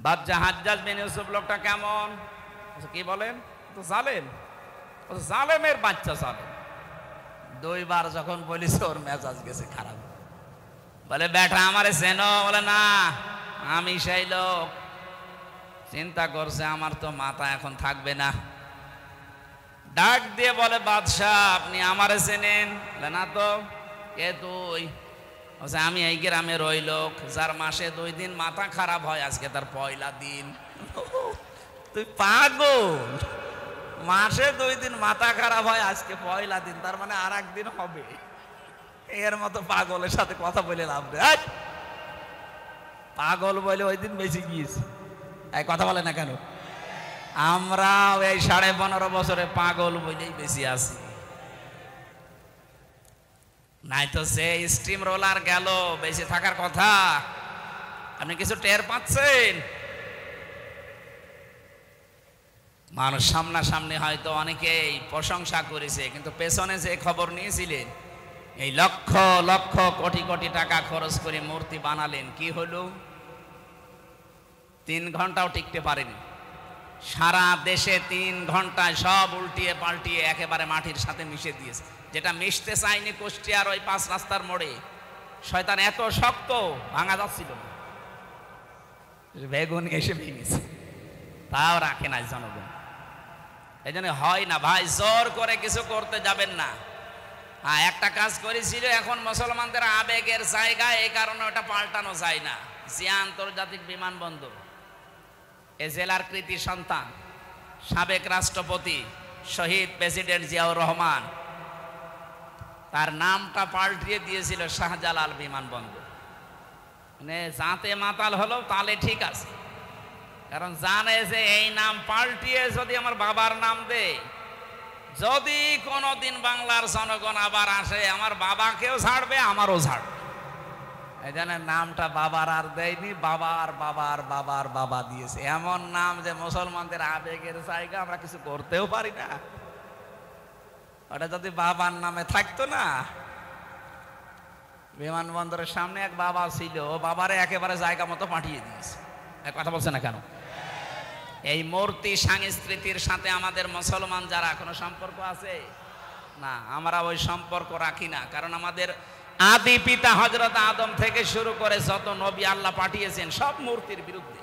Speaker 1: বাদশাহ হাজ্জাজ বিন ইউসুফ লোকটা কেমন? কি বলেন? তো জালেম, জালেমের বাচ্চা জালেম। দুইবার যখন বলিস ওর মেজাজ গেছে খারাপ। বলে বেটা আমারে চেনো? বলে না, আমি সেই লোক। চিন্তা করছে আমার তো মাথা এখন থাকবে না। ডাক দিয়ে বলে, বাদশাহ আপনি আমারে চেনেন? বলে না তো। কে তুই? বলছে আমি এই গ্রামের ওই লোক যার মাসে 2 দিন মাথা খারাপ হয়, আজকে তার পয়লা দিন। তুই পাগল? মাসে 2 দিন মাথা খারাপ হয়, আজকে পয়লা দিন, তার মানে আর একদিন হবে। এর মতো পাগলের সাথে কথা বলে লাভ নেই। পাগল বলে ওই দিন বেশি গিয়েছে। এই কথা বলে না কেন? আমরা এই 15.5 বছরে পাগল বলেই বেশি আছি। নাই তো সে স্টিম রোলার গেল, বেশি থাকার কথা। আপনি কিছু টের পাচ্ছেন? মানুষ সামনাসামনি হয়তো অনেকেই প্রশংসা করেছে, কিন্তু পেছনে যে খবর নিয়েছিলেন, এই লক্ষ লক্ষ কোটি কোটি টাকা খরচ করে মূর্তি বানালেন, কি হলো? 3 ঘন্টাও টিকতে পারেনি। সারা দেশে 3 ঘন্টায় সব উল্টিয়ে পাল্টিয়ে একেবারে মাটির সাথে মিশে দিয়েছে। যেটা মিশতে চায়নি কুষ্টিয়ার ওই 5 রাস্তার মোড়ে, শয়তান এত শক্ত ভাঙা যাচ্ছিল না, বেগুন এসে ভেঙেছে, তাও রাখে না জনগণ। এই জন্য হয় না ভাই, জোর করে কিছু করতে যাবেন না। হ্যাঁ, একটা কাজ করেছিল, এখন মুসলমানদের আবেগের জায়গা, এই কারণে ওটা পাল্টানো যায় না। জিয়া আন্তর্জাতিক বিমানবন্দর, এ জেলার কৃতি সন্তান সাবেক রাষ্ট্রপতি শহীদ প্রেসিডেন্ট জিয়াউর রহমান, তার নামটা পাল্টিয়ে দিয়েছিল শাহজালাল বিমানবন্দর। মানে যাতে মাতাল হলো তাহলে ঠিক আছে, কারণ জানে যে এই নাম পাল্টিয়ে যদি আমার বাবার নাম দেয়, যদি কোনোদিন বাংলার জনগণ আবার আসে, আমার বাবাকেও ছাড়বে, আমারও ছাড়বে। এই জন্য নামটা বাবার আর দেয়নি, বাবার বাবার বাবার বাবা দিয়েছে। এমন নাম যে মুসলমানদের আবেগের জায়গা, আমরা কিছু করতেও পারি না। ওটা যদি বাবার নামে থাকতো না। বিমানবন্দরের সামনে এক বাবা ছিল, ও বাবারে একেবারে জায়গা মতো পাঠিয়ে দিয়েছে। কথা বলছে না কেন? এই মূর্তি সংস্কৃতির সাথে আমাদের মুসলমান যারা কোনো সম্পর্ক আছে না, আমরা ওই সম্পর্ক রাখি না। কারণ আমাদের আদি পিতা হযরত আদম থেকে শুরু করে যত নবী আল্লাহ পাঠিয়েছেন সব মূর্তির বিরুদ্ধে।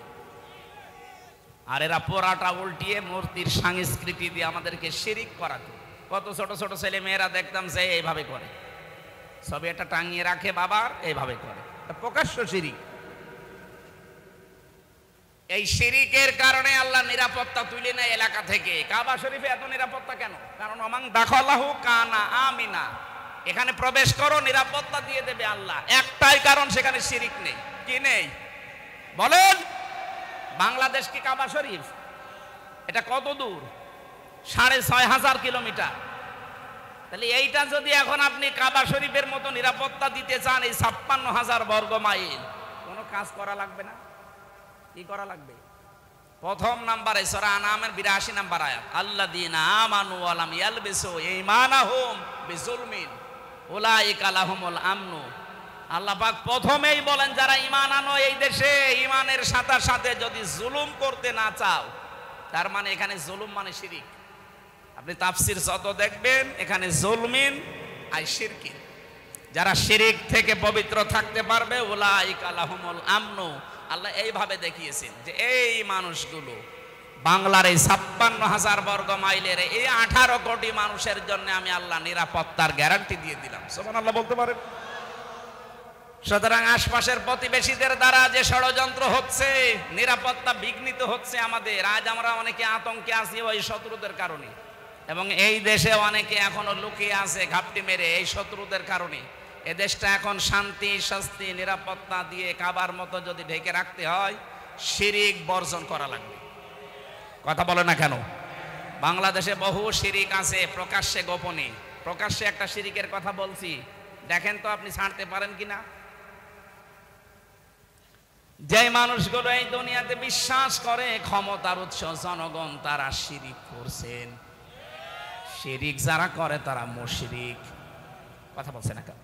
Speaker 1: আর এরা পোড়াটা উল্টিয়ে মূর্তির সংস্কৃতি দিয়ে আমাদেরকে শিরিক করাতো। কত ছোট ছোট ছেলে মেয়েরা দেখতাম যে এইভাবে করে, সবে এটা টাঙিয়ে রাখে বাবার, এইভাবে করে, প্রকাশ্য শিরিক। এই শিরিকের কারণে আল্লাহ নিরাপত্তা তুলে নেয় এলাকা থেকে। কাবা শরীফে এত নিরাপত্তা কেন? কারণ ওমান দাখালাহু কানা আমিনা, এখানে প্রবেশ করো নিরাপত্তা দিয়ে দেবে আল্লাহ। একটাই কারণ, সেখানে শিরিক নেই। কি নেই বলেন? বাংলাদেশ কি কাবা শরীফ? এটা কত দূর? 6500 কিলোমিটার। তাহলে এইটা যদি এখন আপনি কাবা শরীফের মতো নিরাপত্তা দিতে চান, এই 56,000 বর্গ মাইল, কোনো কাজ করা লাগবে না। কি করা লাগবে? প্রথম নাম্বারে সূরা আনামের 82 নাম্বার আয়াত, আল্লাযীনা আমানু ওয়া লাম ইয়ালবিসু ঈমানাহুম বিজুলমিন উলাইকা লাহুমুল আমনু। আল্লাহ পাক প্রথমেই বলেন, যারা ঈমান আনো এই দেশে, ঈমানের সাথে সাথে যদি জুলুম করতে না চাও, তার মানে এখানে জুলুম মানে শিরিক। আপনি তাফসীর যত দেখবেন, এখানে জুলমিন আর শিরকিন। যারা শিরিক থেকে পবিত্র থাকতে পারবে, উলাইকা লাহুমুল আমনু, আল্লাহ এইভাবে দেখিয়েছেন যে এই মানুষগুলো, বাংলার এই 56,000 বর্গ মাইলের এই 18 কোটি মানুষের জন্য আমি আল্লাহ নিরাপত্তার গ্যারান্টি দিয়ে দিলাম। সুবহানাল্লাহ বলতে পারেন? সুতরাং আশপাশের প্রতিবেশীদের দ্বারা যে ষড়যন্ত্র হচ্ছে, নিরাপত্তা বিঘ্নিত হচ্ছে আমাদের, আজ আমরা অনেকে আতঙ্কে আছি ওই শত্রুদের কারণে, এবং এই দেশে অনেকে এখনো লুকিয়ে আছে ঘাপটি মেরে এই শত্রুদের কারণে। এ দেশটা এখন শান্তি শাস্তি নিরাপত্তা দিয়ে কাবার মতো যদি ঢেকে রাখতে হয়, শিরিক বর্জন করা লাগবে। কথা বলে না কেন? বাংলাদেশে বহু শিরিক আছে প্রকাশ্যে গোপনে, প্রকাশ্যে একটা শিরিকের কথা বলছি, দেখেন তো আপনি ছাড়তে পারেন কিনা। যে মানুষগুলো এই দুনিয়াতে বিশ্বাস করে ক্ষমতার উৎস জনগণ, তারা শিরিক করছেন। শিরিক যারা করে তারা মুশরিক। কথা বলছে না কেন?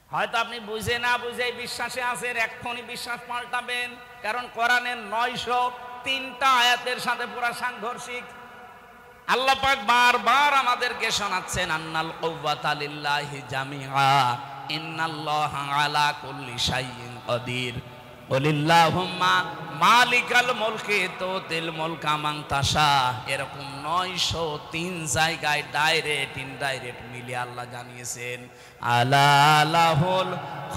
Speaker 1: হয়তো আপনি বুঝে না বুঝে বিশ্বাসে আছেন, এক্ষুনি বিশ্বাস পাল্টাবেন, কারণ কোরআনের 903টা আয়াতের সাথে পুরা সাংঘর্ষিক। আল্লাহ পাক বারবার আমাদেরকে শোনাচ্ছেন, আন্নাল কুওয়াতা লিল্লাহি জামিআ ইন্নাল্লাহা আলা কুল্লি শাইইন কাদির ওয়ালিল্লাহুম্মা মালিকাল মুলকি তুতিল মুলকা মান তাশা। এরকম 903 জায়গায় ডাইরেক্ট ইনডাইরেক্ট মিলে আল্লাহ জানিয়েছেন, আলা লাহুল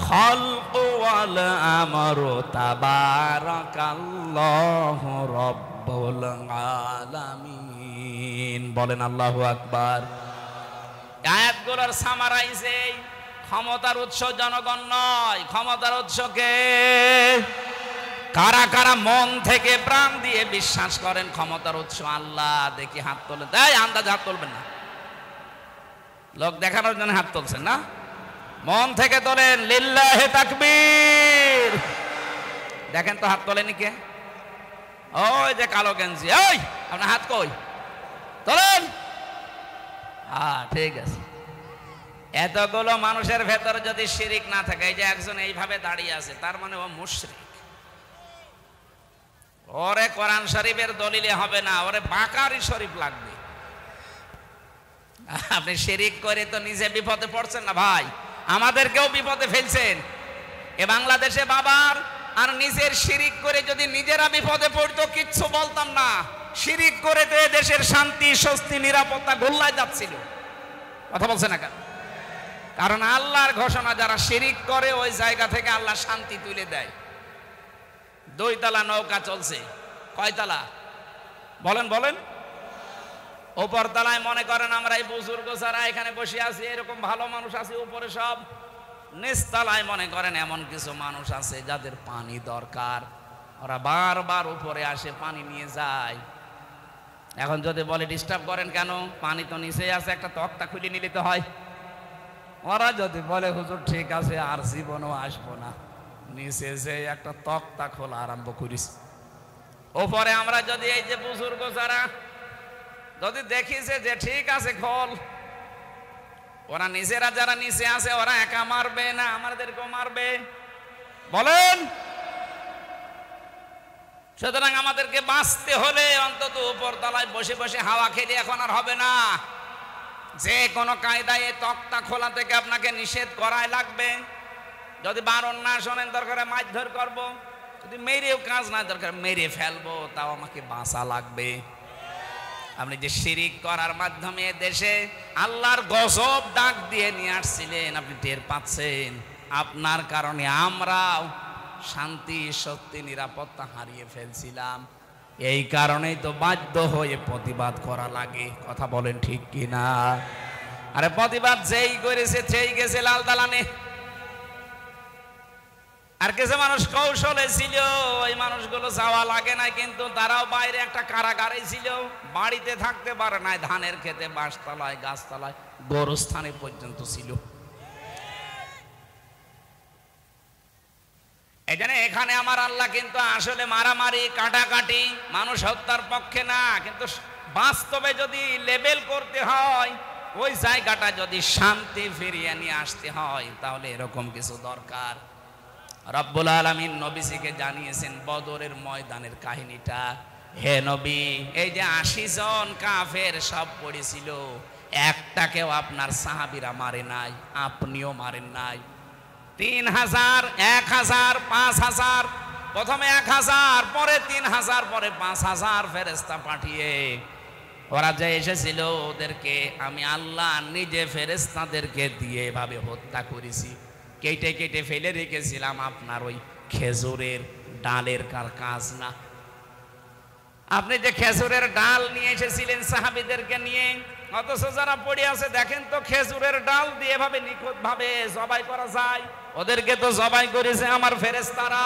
Speaker 1: খালকু ওয়াল আমরু তাবারাকাল্লাহু রাব্বুল আলামিন। বলেন আল্লাহু আকবার। আয়াতগুলোর সামারাইজে ক্ষমতার উৎস জনগণ নয়, ক্ষমতার উৎসকে কারা কারা মন থেকে প্রাণ দিয়ে বিশ্বাস করেন ক্ষমতার উৎস আল্লাহ, দেখি হাত তোলেন। তাই আন্দাজ হাত তুলবেন না, লোক দেখানোর জন্য হাত তুলছেন না, মন থেকে তোলেন। লিল্লাহি তাকবীর। দেখেন তো হাত তোলেনি কে? ওই যে কালো গেঞ্জি, ওই আপনার হাত কই? তোলেন। হ্যাঁ ঠিক আছে। এতগুলো মানুষের ভেতরে যদি শিরিক না থাকে, এই যে একজন এইভাবে দাঁড়িয়ে আছে, তার মানে ও মুশরিক। ওরে কোরআন শরীফের দলিলে হবে না, ওরে বাকারি শরীফ লাগবে। আপনি শিরিক করে তো নিজে বিপদে পড়ছেন না ভাই, আমাদেরকেও বিপদে ফেলছেন। এ বাংলাদেশে বাবার আর নিজের শিরিক করে যদি নিজেরা বিপদে পড়তো কিচ্ছু বলতাম না। শিরিক করে তো দেশের শান্তি স্বস্তি নিরাপত্তা গোল্লায় যাচ্ছিল। কথা বলছে না কেন? কারণ আল্লাহর ঘোষণা, যারা শিরিক করে ওই জায়গা থেকে আল্লাহ শান্তি তুলে দেয়। 2 তলা নৌকা চলছে, কয় তলা বলেন বলেন? উপর তলায় মনে করেন আমরা এই বুজুর্গ যারা এখানে বসে আছি, এরকম ভালো মানুষ আছে উপরে সব। নিচতলায় মনে করেন এমন কিছু মানুষ আছে যাদের পানি দরকার, ওরা বারবার উপরে আসে পানি নিয়ে যায়। এখন যদি বলে ডিস্টার্ব করেন কেন, পানি তো নিচে আছে, একটা তক্তা খুলে নিলে তো হয়। ওরা যদি বলে হুজুর ঠিক আছে আর জীবনও আসবো না, নিচে যে একটা তক্তা খোলা আরম্ভ করিস। ওপরে আমরা যদি এই যে বুজুর্গ যারা যদি দেখি যে ঠিক আছে খোল, ওরা নিজেরা যারা নিচে আছে ওরা একা মারবে না আমাদেরকেও মারবে? বলেন। সুতরাং আমাদেরকে বাঁচতে হলে অন্তত উপর তলায় বসে বসে হাওয়া খেলে এখন আর হবে না। যে কোনো কায়দায় তক্তা খোলা থেকে আপনাকে নিষেধ করাই লাগবে। যদি বারণ না শোনেন দরকারে মারধর করব, যদি মেরেও কাজ না দরকার মেরে ফেলবো, তাও আমাকে বাঁচা লাগবে। আপনি যে শিরিক করার মাধ্যমে দেশে আল্লাহর গজব ডাক দিয়ে নিয়ে আসছিলেন, আপনি টের পাচ্ছেন। আপনার কারণে আমরাও শান্তি সত্যি নিরাপত্তা হারিয়ে ফেলছিলাম। এই কারণেই তো বাধ্য হয়ে প্রতিবাদ করা লাগে। কথা বলেন ঠিক কিনা? আরে প্রতিবাদ যেই করেছে সেই গেছে লাল দালানে, আর কিছু মানুষ কৌশলে ছিল, ওই মানুষগুলো যাওয়া লাগে না, কিন্তু তারাও বাইরে একটা কারাগারে ছিল, বাড়িতে থাকতে পারে না, ধানের খেতে বাঁশতলায় গাছতলায় গোরস্থানে পর্যন্ত ছিল। এই জন্য এখানে আমার আল্লাহ কিন্তু আসলে মারামারি কাটাকাটি মানুষ হত্যার পক্ষে না, কিন্তু বাস্তবে যদি লেবেল করতে হয়, ওই জায়গাটা যদি শান্তি ফিরিয়ে নিয়ে আসতে হয়, তাহলে এরকম কিছু দরকার। রব্বুল আলামিন নবীজিকে জানিয়েছেন বদরের ময়দানের কাহিনীটা। হে নবী, এই যে 80 জন কাফের সব পড়েছিল, একটাকেও আপনার সাহাবীরা মারে নাই, আপনিও মারেন নাই। 3000, 1000, 5000, প্রথমে 1000, পরে 3000, পরে 5000 ফেরেশতা পাঠিয়ে ওরা যে এসেছিল, ওদেরকে আমি আল্লাহ নিজে ফেরেশতাদেরকে দিয়ে এভাবে হত্যা করেছি। কেটে কেটে ফেলে রেখেছিলাম আপনার ওই খেজুরের ডালের কাজ না। আপনি যে খেজুরের ডাল নিয়ে এসেছিলেন সাহাবীদেরকে নিয়ে, অথচ যারা পড়ে আছে দেখেন তো খেজুরের ডাল দিয়ে এভাবে নিখুঁত ভাবে জবাই করা যায়? ওদেরকে তো জবাই করেছে আমার ফেরেশতারা।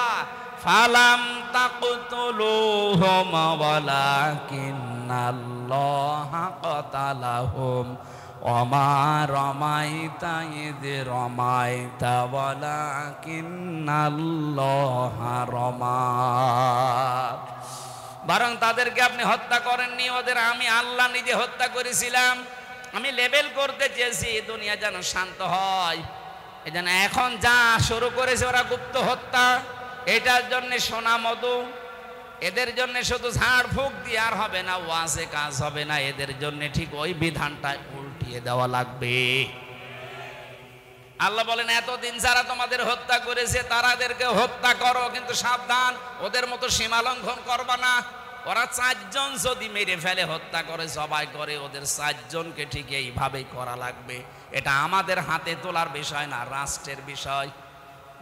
Speaker 1: ফালাম তাকতুলুহুম ওয়ালাকিন্নাল্লাহা কাতালাহুম ওমা রমাইতা ইয রমাইতা ওয়ালাকিন্নাল্লাহা রমা। বরং তাদেরকে আপনি হত্যা করেননি, ওদের আমি আল্লাহ নিজে হত্যা করেছিলাম। আমি লেবেল করতে চেয়েছি দুনিয়া যেন শান্ত হয়। এই জন্য এখন যা শুরু করেছে ওরা গুপ্ত হত্যা, এটার জন্য সোনা মধু, এদের জন্য শুধু ঝাড় ফুঁক দিয়ে আর হবে না, ওয়াজে কাজ হবে না, এদের জন্য ঠিক ওই বিধানটা উল্টিয়ে দেওয়া লাগবে। আল্লাহ বলেন এতদিন যারা তোমাদের হত্যা করেছে তারাদেরকে হত্যা করো, কিন্তু সাবধান ওদের মতো সীমা লঙ্ঘন করবা না। ওরা 4 জন যদি মেরে ফেলে, হত্যা করে, জবাই করে, ওদের 4 জনকে ঠিক এইভাবেই করা লাগবে। এটা আমাদের হাতে তোলার বিষয় না, রাষ্ট্রের বিষয়।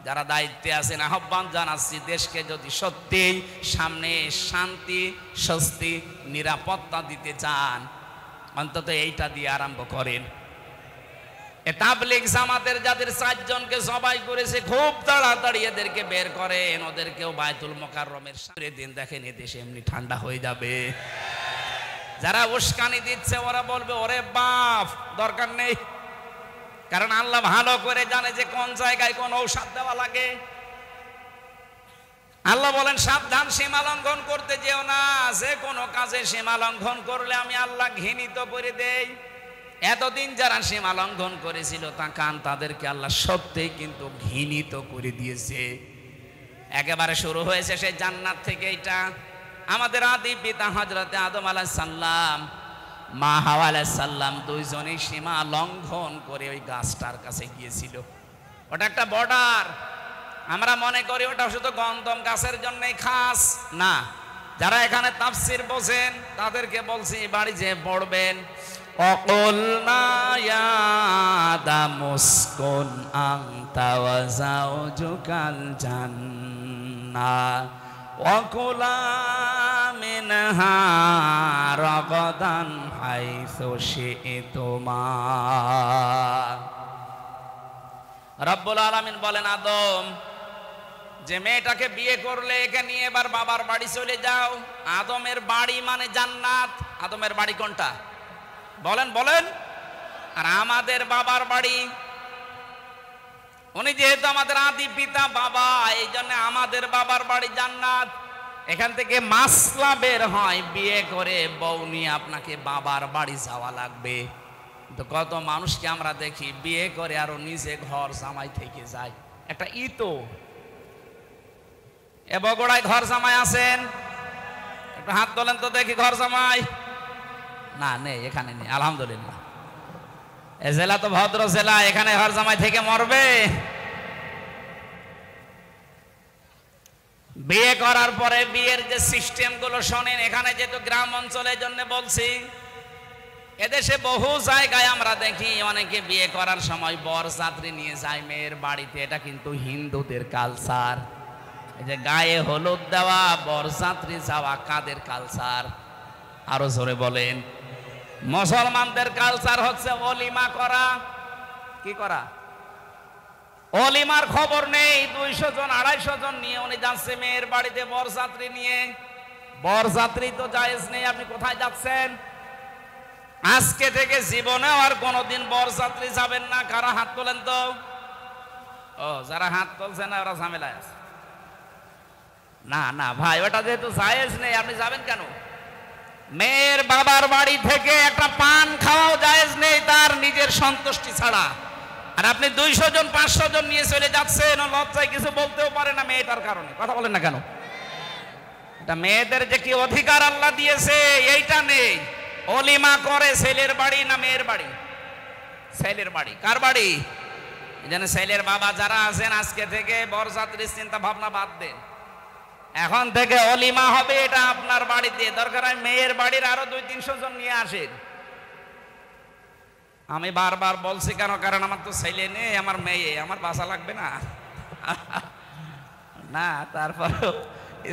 Speaker 1: যারা দায়িত্বে আছেন আহ্বান জানাচ্ছি, দেশকে যদি সত্যিই সামনে শান্তি, স্বস্তি, নিরাপত্তা দিতে চান, অন্তত এইটা দিয়ে আরম্ভ করেন। তাবলীগ জামাতের যাদের 4 জনকে জবাই করেছে, খুব তাড়াতাড়ি এদেরকে বের করেন, ওদেরকেও বায়তুল মোকাররমের সামনে দিন, দেখেন এদেশে এমনি ঠান্ডা হয়ে যাবে। যারা উস্কানি দিচ্ছে ওরা বলবে ওরে বাপ দরকার নেই, কারণ আল্লাহ ভালো করে জানে যে কোন জায়গায় কোন ঔষধ দেওয়া লাগে। আল্লাহ বলেন সাবধান, সীমা লঙ্ঘন করতে যেও না, যে কোনো কাজে সীমা লঙ্ঘন করলে আমি আল্লাহ ঘৃণিত করে দেই। এতদিন যারা সীমা লঙ্ঘন করেছিল তাদেরকে আল্লাহ সত্যিই কিন্তু ঘৃণিত করে দিয়েছে। একেবারে শুরু হয়েছে সেই জান্নাত থেকে। এটা আমাদের আদি পিতা হযরতে আদম আলাইহিস সালাম, মা হাওয়া আলাইহিস সালাম, দুইজনেই সীমা লঙ্ঘন করে ওই গাছটার কাছে গিয়েছিল। ওটা একটা বর্ডার। আমরা মনে করি ওটা শুধু গন্ধম গাছের জন্যই খাস, না। যারা এখানে তাফসীর বোঝেন তাদেরকে বলছি বাড়ি যে পড়বেন, وَقُلْنَا يَا آدَمُ اسْكُنْ أَنْتَ وَزَوْجُكَ الْجَنَّةَ وَكُلَا مِنْهَا رَغَدًا حَيْثُ شِئْتُمَا। রব্বুল আলামিন বলেন আদম, যে মেয়েটাকে বিয়ে করলে একে নিয়ে এবার বাবার বাড়ি চলে যাও। আদমের বাড়ি মানে জান্নাত। আদমের বাড়ি কোনটা বলেন বলেন? আর আমাদের বাবার বাড়ি, উনি যেহেতু আমাদের আদি পিতা বাবা, এই জন্য আমাদের বাবার বাড়ি জান্নাত। এখান থেকে মাসলা বের হয়, বিয়ে করে বউ নিয়ে আপনাকে বাবার বাড়ি যাওয়া লাগবে। তো কত মানুষকে আমরা দেখি বিয়ে করে আরো নিজে ঘর জামাই থেকে যায়। একটা ইতো এ বগুড়ায় ঘর জামাই আছেন? একটু হাত তোলেন তো দেখি ঘর জামাই। না নেই, এখানে নেই আলহামদুলিল্লাহ। এ জেলা তো ভদ্র জেলা, এখানে ঘর জামাই থেকে মরবে? বিয়ে করার পরে বিয়ের যে সিস্টেম গুলো শোনেন, এখানে যেহেতু গ্রাম অঞ্চলের জন্য বলছি, এদেশে বহু জায়গায় আমরা দেখি অনেকে বিয়ে করার সময় বরযাত্রী নিয়ে যায় মেয়ের বাড়িতে। এটা কিন্তু হিন্দুদের কালচার। এই যে গায়ে হলুদ দেওয়া, বরযাত্রী যাওয়া কাদের কালচার? আরো জোরে বলেন। মুসলমানদের কালচার হচ্ছে অলিমা করা। কি করা? অলিমার খবর নেই। 200 জন 250 জন নিয়ে উনি যাচ্ছে মেয়ের বাড়িতে বরযাত্রী নিয়ে। বরযাত্রী তো জায়েজ নেই, আপনি কোথায় যাচ্ছেন? আজকে থেকে জীবনে আর কোনোদিন বরযাত্রী যাবেন না। কারা হাত তোলেন তো? ও, যারা হাত তুলছে না ওরা ঝামেলায় আছে। না না ভাই, ওটা যেহেতু জায়েজ নেই, আপনি যাবেন কেন? মেয়ের বাবার বাড়ি থেকে একটা পান খাওয়াও জায়েজ নেই তার নিজের সন্তুষ্টি ছাড়া। আর আপনি 200 জন 500 জন নিয়ে চলে যাচ্ছেন, লজ্জায় কিছু বলতেও পারে না মেয়েটার কারণে। কথা বলেন না কেন? এটা মেয়েদের যে কি অধিকার আল্লাহ দিয়েছে এইটা নেই। অলিমা করে ছেলের বাড়ি না মেয়ের বাড়ি? ছেলের বাড়ি। কার বাড়ি? যেন ছেলের বাবা যারা আছেন আজকে থেকে বরযাত্রীর চিন্তা ভাবনা বাদ দেন। এখন থেকে অলিমা হবে এটা আপনার বাড়িতে। দরকার হয় মেয়ের বাড়ির আরো 200-300 জন নিয়ে আসেন। আমি বারবার বলছি কেন? কারণ আমার তো ছেলে নেই, আমার মেয়ে, আমার বাসা লাগবে না। না, তারপরেও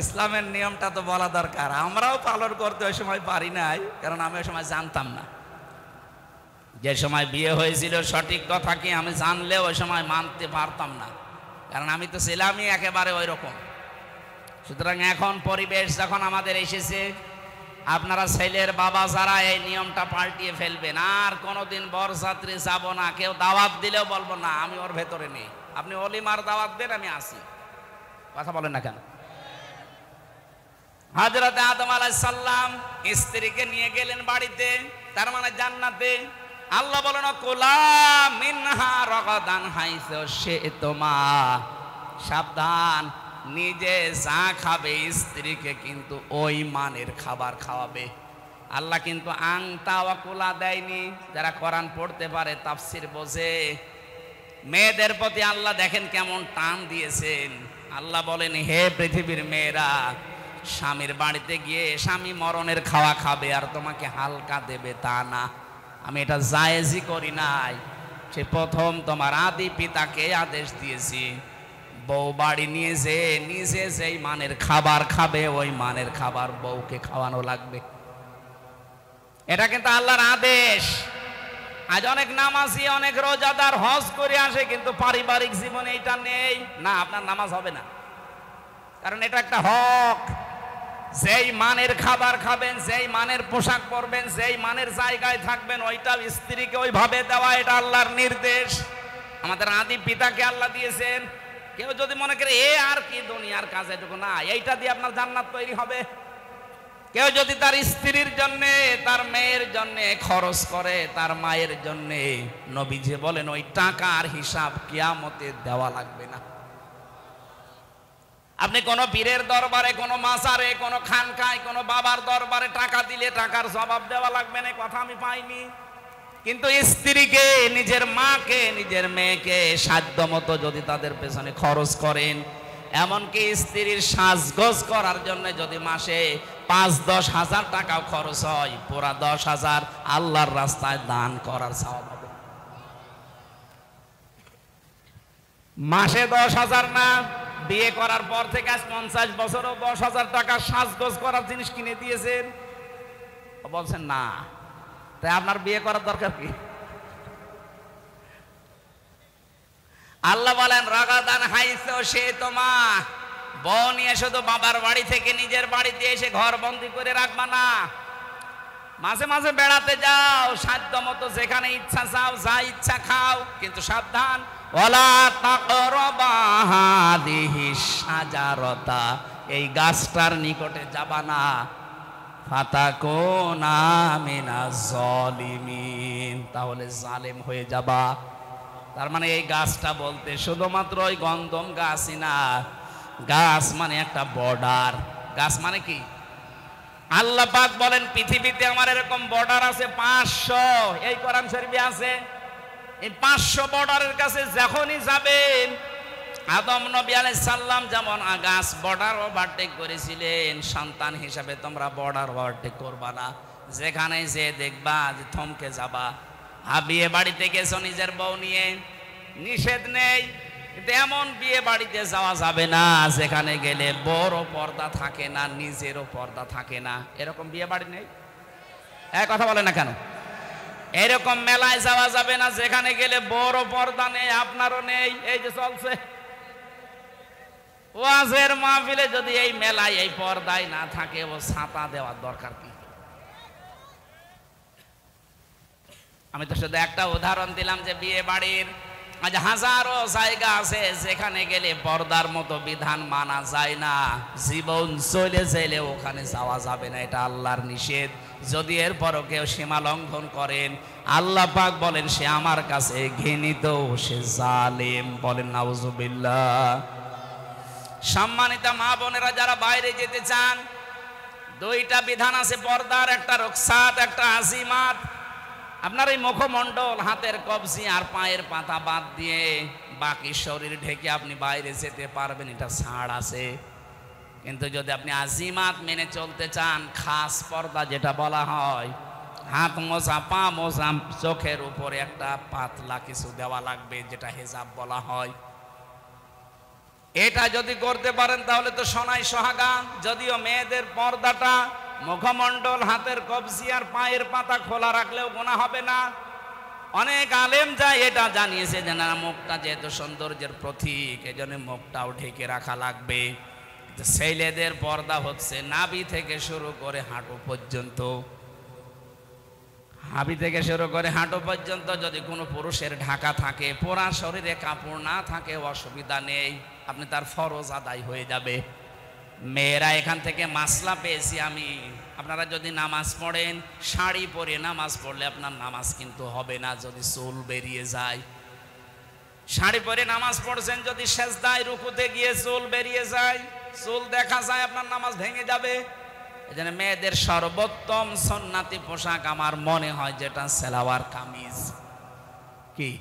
Speaker 1: ইসলামের নিয়মটা তো বলা দরকার। আমরাও পালন করতে ওই সময় পারি নাই, কারণ আমি ওই সময় জানতাম না। যে সময় বিয়ে হয়েছিল সঠিক কথা কি আমি জানলেও ওই সময় মানতে পারতাম না, কারণ আমি তো ছিলামই একেবারে ওই রকম। সুতরাং এখন পরিবেশ যখন আমাদের এসেছে, আপনারা ছেলের বাবা যারা এই নিয়মটা পাল্টিয়ে ফেলবেন। আর কোনোদিন বরযাত্রী যাব না, কেউ দাওয়াত দিলেও বলবো না আমি ওর ভেতরে নেই, আপনি অলিমার দাওয়াত দেন আমি আসি। কথা বলেন না কেন? হযরত আদম আলাইহিস সালাম স্ত্রীকে নিয়ে গেলেন বাড়িতে, তার মানে জান্নাতে। আল্লাহ বলেন কুলা মিনহা রাগাদান হাইসু শি'তুমা, সাবধান, নিজে যা খাবে স্ত্রীকে কিন্তু ওই মানের খাবার খাওয়াবে। আল্লাহ কিন্তু আংতা ওয়া কুলা দেয়নি। যারা কোরআন পড়তে পারে, তাফসীর বোঝে, মেয়েদের প্রতি আল্লাহ দেখেন কেমন টান দিয়েছেন। আল্লাহ বলেন হে পৃথিবীর মেয়েরা, স্বামীর বাড়িতে গিয়ে স্বামী মরণের খাওয়া খাবে আর তোমাকে হালকা দেবে তা না, আমি এটা জায়েজই করি নাই। সে প্রথম তোমার আদি পিতাকে আদেশ দিয়েছি, বউ বাড়ি নিয়ে যে নিজে যেই মানের খাবার খাবে ওই মানের খাবার বউকে খাওয়ানো লাগবে। এটা কিন্তু আল্লাহর আদেশ। আজ অনেক নামাজি, অনেক রোজাদার হজ করে আসে, কিন্তু পারিবারিক জীবনে এটা নেই। না, আপনার নামাজ হবে না, কারণ এটা একটা হক। যেই মানের খাবার খাবেন, যেই মানের পোশাক পরবেন, যেই মানের জায়গায় থাকবেন, ওইটা স্ত্রীকে ওইভাবে দেওয়া, এটা আল্লাহর নির্দেশ। আমাদের আদি পিতাকে আল্লাহ দিয়েছেন। কেউ যদি মনে করে এ আর কি দুনিয়ার কাজ, এটুকু না, এইটা দিয়ে আপনার জান্নাত তৈরি হবে। কেউ যদি তার স্ত্রীর জন্যে, তার মেয়ের জন্যে খরচ করে, তার মায়ের জন্যে, নবীজি বলেন ওই টাকার হিসাব কিয়ামতে দেওয়া লাগবে না। আপনি কোন পীরের দরবারে, কোন মাজারে, কোন খানকায়, কোন বাবার দরবারে টাকা দিলে টাকার জবাব দেওয়া লাগবে না, কথা আমি পাইনি। কিন্তু স্ত্রীকে, নিজের মাকে, নিজের মেয়েকে সাধ্য মতো যদি তাদের পেছনে খরচ করেন, এমনকি স্ত্রীর সাজগোজ করার জন্য যদি মাসে ৫-১০ হাজার টাকাও খরচ হয়, পুরা ১০,০০০ আল্লাহর রাস্তায় দান করার সওয়াব হবে। মাসে ১০,০০০ না, বিয়ে করার পর থেকে আজ ৫০ বছরও ১০,০০০ টাকা সাজগোজ করার জিনিস কিনে দিয়েছেন, বলছেন না, তাই আপনার বিয়ে করার দরকার কি? আল্লাহ বলেন রাগাদান হাইসু শি'তুমা, বউ নিয়ে শুধু বাবার বাড়ি থেকে নিজের বাড়িতে এসে ঘর বন্দি করে রাখবা না। মাঝে মাঝে বেড়াতে যাও, সাধ্য মতো যেখানে ইচ্ছা যাও, যা ইচ্ছা খাও, কিন্তু সাবধান, ওয়ালা তাকরাবা হাদিহিশ শাজারাতা, এই গাছটার নিকটে যাবা না, ফাতাকুনা মিনাজ জালিমিন, তাহলে জালেম হয়ে যাবা। তার মানে এই গাছটা বলতে শুধুমাত্র ওই গন্ধম গাছই না, গাছ মানে একটা বর্ডার। গাছ মানে কি? আল্লাহ পাক বলেন পৃথিবীতে আমার এরকম বর্ডার আছে ৫০০, এই কোরআন শরীফে আছে। এই ৫০০ বর্ডারের কাছে যখনই যাবেন, আদম নবী আলাইহিস সালাম যেমন গাছ বর্ডার ওভারটেক করেছিলেন, সন্তান হিসাবে তোমরা বর্ডার ওভারটেক করবা না। যেখানে যে দেখবা যে থমকে যাবা। বিয়ে বাড়িতে গেছো নিজের বউ নিয়ে, নিষেধ নেই, কিন্তু এমন বিয়ে বাড়িতে যাওয়া যাবে না যেখানে গেলে বড় পর্দা থাকে না, নিজেরও পর্দা থাকে না। এরকম বিয়ে বাড়ি নেই? এক কথা বলে না কেন? এরকম মেলায় যাওয়া যাবে না যেখানে গেলে বড় পর্দা নেই, আপনারও নেই। এই যে চলছে ওয়াজের মাহফিলে, যদি এই মেলায় এই পর্দায় না থাকে, ও ছাতা দেওয়ার দরকার কি? আমি তো শুধু একটা উদাহরণ দিলাম যে বিয়ে বাড়ির আজ হাজারো জায়গা আছে যেখানে গেলে পর্দার মতো বিধান মানা যায় না, জীবন চলে চাইলে ওখানে যাওয়া যাবে না, এটা আল্লাহর নিষেধ। যদি এরপরও কেউ সীমা লঙ্ঘন করেন, আল্লাহ পাক বলেন সে আমার কাছে ঘৃণিত, সে জালেম। বলেন নাউজুবিল্লাহ। সম্মানিত মা বোনেরা, যারা বাইরে যেতে চান, দুইটা বিধান আছে পর্দার, একটা রুখসাত, একটা আজিমাত। আপনার এই মুখমণ্ডল, হাতের কবজি আর পায়ের পাতা বাদ দিয়ে বাকি শরীর ঢেকে আপনি বাইরে যেতে পারবেন, এটা ছাড় আছে। কিন্তু যদি আপনি আজিমাত মেনে চলতে চান, খাস পর্দা যেটা বলা হয়, হাত মোজা, পা মোজা, চোখের উপরে একটা পাতলা কিছু দেওয়া লাগবে, যেটা হেজাব বলা হয়। এটা যদি করতে পারেন তাহলে তো সোনাই সোহাগা। যদিও মেয়েদের পর্দাটা মুখমণ্ডল, হাতের কবজি আর পায়ের পাতা খোলা রাখলেও গুনাহ হবে না। অনেক আলেম যায় এটা জানিয়েছে যে না, মুখটা যেহেতু সৌন্দর্যের প্রতীক, এজন্য মুখটাও ঢেকে রাখা লাগবে। ছেলেদের পর্দা হচ্ছে নাভি থেকে শুরু করে হাঁটু পর্যন্ত। নাভি থেকে শুরু করে হাঁটু পর্যন্ত যদি কোনো পুরুষের ঢাকা থাকে, পুরা শরীরে কাপড় না থাকে, অসুবিধা নেই, আপনি তার ফরজ আদায় হয়ে যাবে। মেয়েরা এখান থেকে মাসলা পেয়েছি আমি, আপনারা যদি নামাজ পড়েন শাড়ি পরে নামাজ পড়লে আপনার নামাজ কিন্তু হবে না যদি চুল বেরিয়ে যায়। শাড়ি পরে নামাজ পড়ছেন, যদি সেজদায় রুকুতে গিয়ে চুল বেরিয়ে যায়, চুল দেখা যায়, আপনার নামাজ ভেঙে যাবে। এজন্য মেয়েদের সর্বোত্তম সুন্নাতি পোশাক আমার মনে হয় যেটা সালোয়ার কামিজ। কি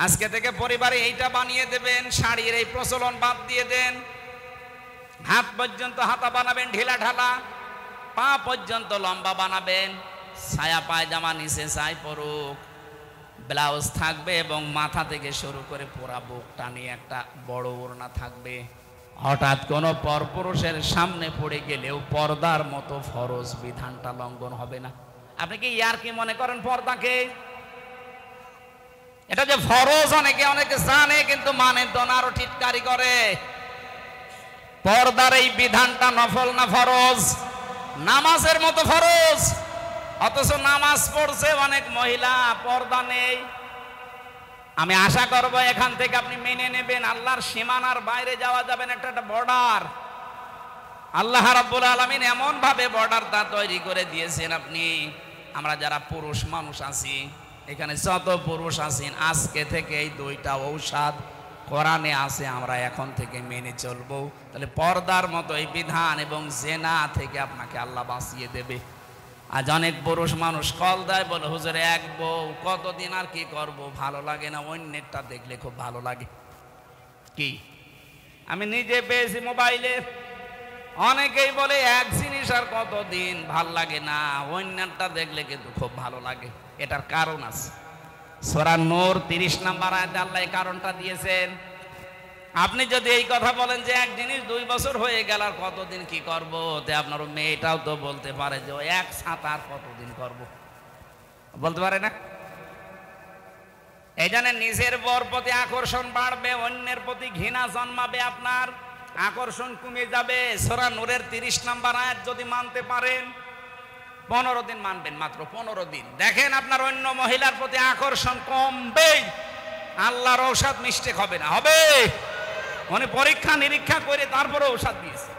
Speaker 1: আজকে থেকে পরিবারে এইটা বানিয়ে দেবেন, শাড়ির এই প্রচলন বাদ দিয়ে দেন। হাত পর্যন্ত হাতা বানাবেন ঢিলা ঢালা, পা পর্যন্ত লম্বা বানাবেন, ছায়া পায়জামা নিচে চাই পরুক, ব্লাউজ থাকবে এবং মাথা থেকে শুরু করে পুরা বুক টানিয়ে একটা বড় ওড়না থাকবে। হঠাৎ কোনো পরপুরুষের সামনে পড়ে গেলেও পর্দার মতো ফরজ বিধানটা লঙ্ঘন হবে না। আপনি কি ইয়ার কি মনে করেন পর্দাকে? এটা যে ফরজ অনেকে জানে কিন্তু মানে তো না, আরো টিটকারি করে। পর্দার এই বিধানটা নফল না ফরজ? নামাজের মতো ফরজ, অথচ নামাজ পড়ছে অনেক মহিলা, পর্দা নেই। আমি আশা করব এখান থেকে আপনি মেনে নেবেন, আল্লাহর সীমানার বাইরে যাওয়া যাবে না, একটা বর্ডার আল্লাহ রাব্বুল আলামিন এমন ভাবে বর্ডারটা তৈরি করে দিয়েছেন। আপনি আমরা যারা পুরুষ মানুষ আছি এখানে, যত পুরুষ আছেন, আজকে থেকে এই দুইটা ঔষধ কোরআনে আছে, আমরা এখন থেকে মেনে চলবো। তাহলে পর্দার মতো এই বিধান এবং জেনা থেকে আপনাকে আল্লাহ বাঁচিয়ে দেবে। আজ অনেক পুরুষ মানুষ কল দেয়, বলে হুজুর এক বউ কতদিন আর কি করব, ভালো লাগে না, অন্যেরটা দেখলে খুব ভালো লাগে। কি আমি নিজে পেয়েছি মোবাইলে, অনেকেই বলে এক জিনিস আর কতদিন, ভাল লাগে না, অন্যেরটা দেখলে কিন্তু খুব ভালো লাগে। এটার কারণ আছে, সূরা নূর 30 নম্বর আয়াতে আল্লাহ এই কারণটা দিয়েছেন। আপনি যদি এই কথা বলেন যে এক জিনিস 2 বছর হয়ে গেল আর কতদিন কি করব, তে আপনার মেয়েটাও তো বলতে পারে যে এক ছাতা আর কতদিন করব, বলতে পারে না? এই জন্য নিজের বর প্রতি আকর্ষণ বাড়বে, অন্যের প্রতি ঘৃণা জন্মাবে, আপনার আকর্ষণ কমে যাবে। সূরা নূরের 30 নম্বর আয়াত যদি মানতে পারেন, 15 দিন মানবেন, মাত্র 15 দিন, দেখেন আপনার অন্য মহিলার প্রতি আকর্ষণ কমবে, আল্লাহর ঔষধ মিস্টেক হবে না, হবে। মানে পরীক্ষা নিরীক্ষা করে তারপরে ঔষধ দিয়েছে।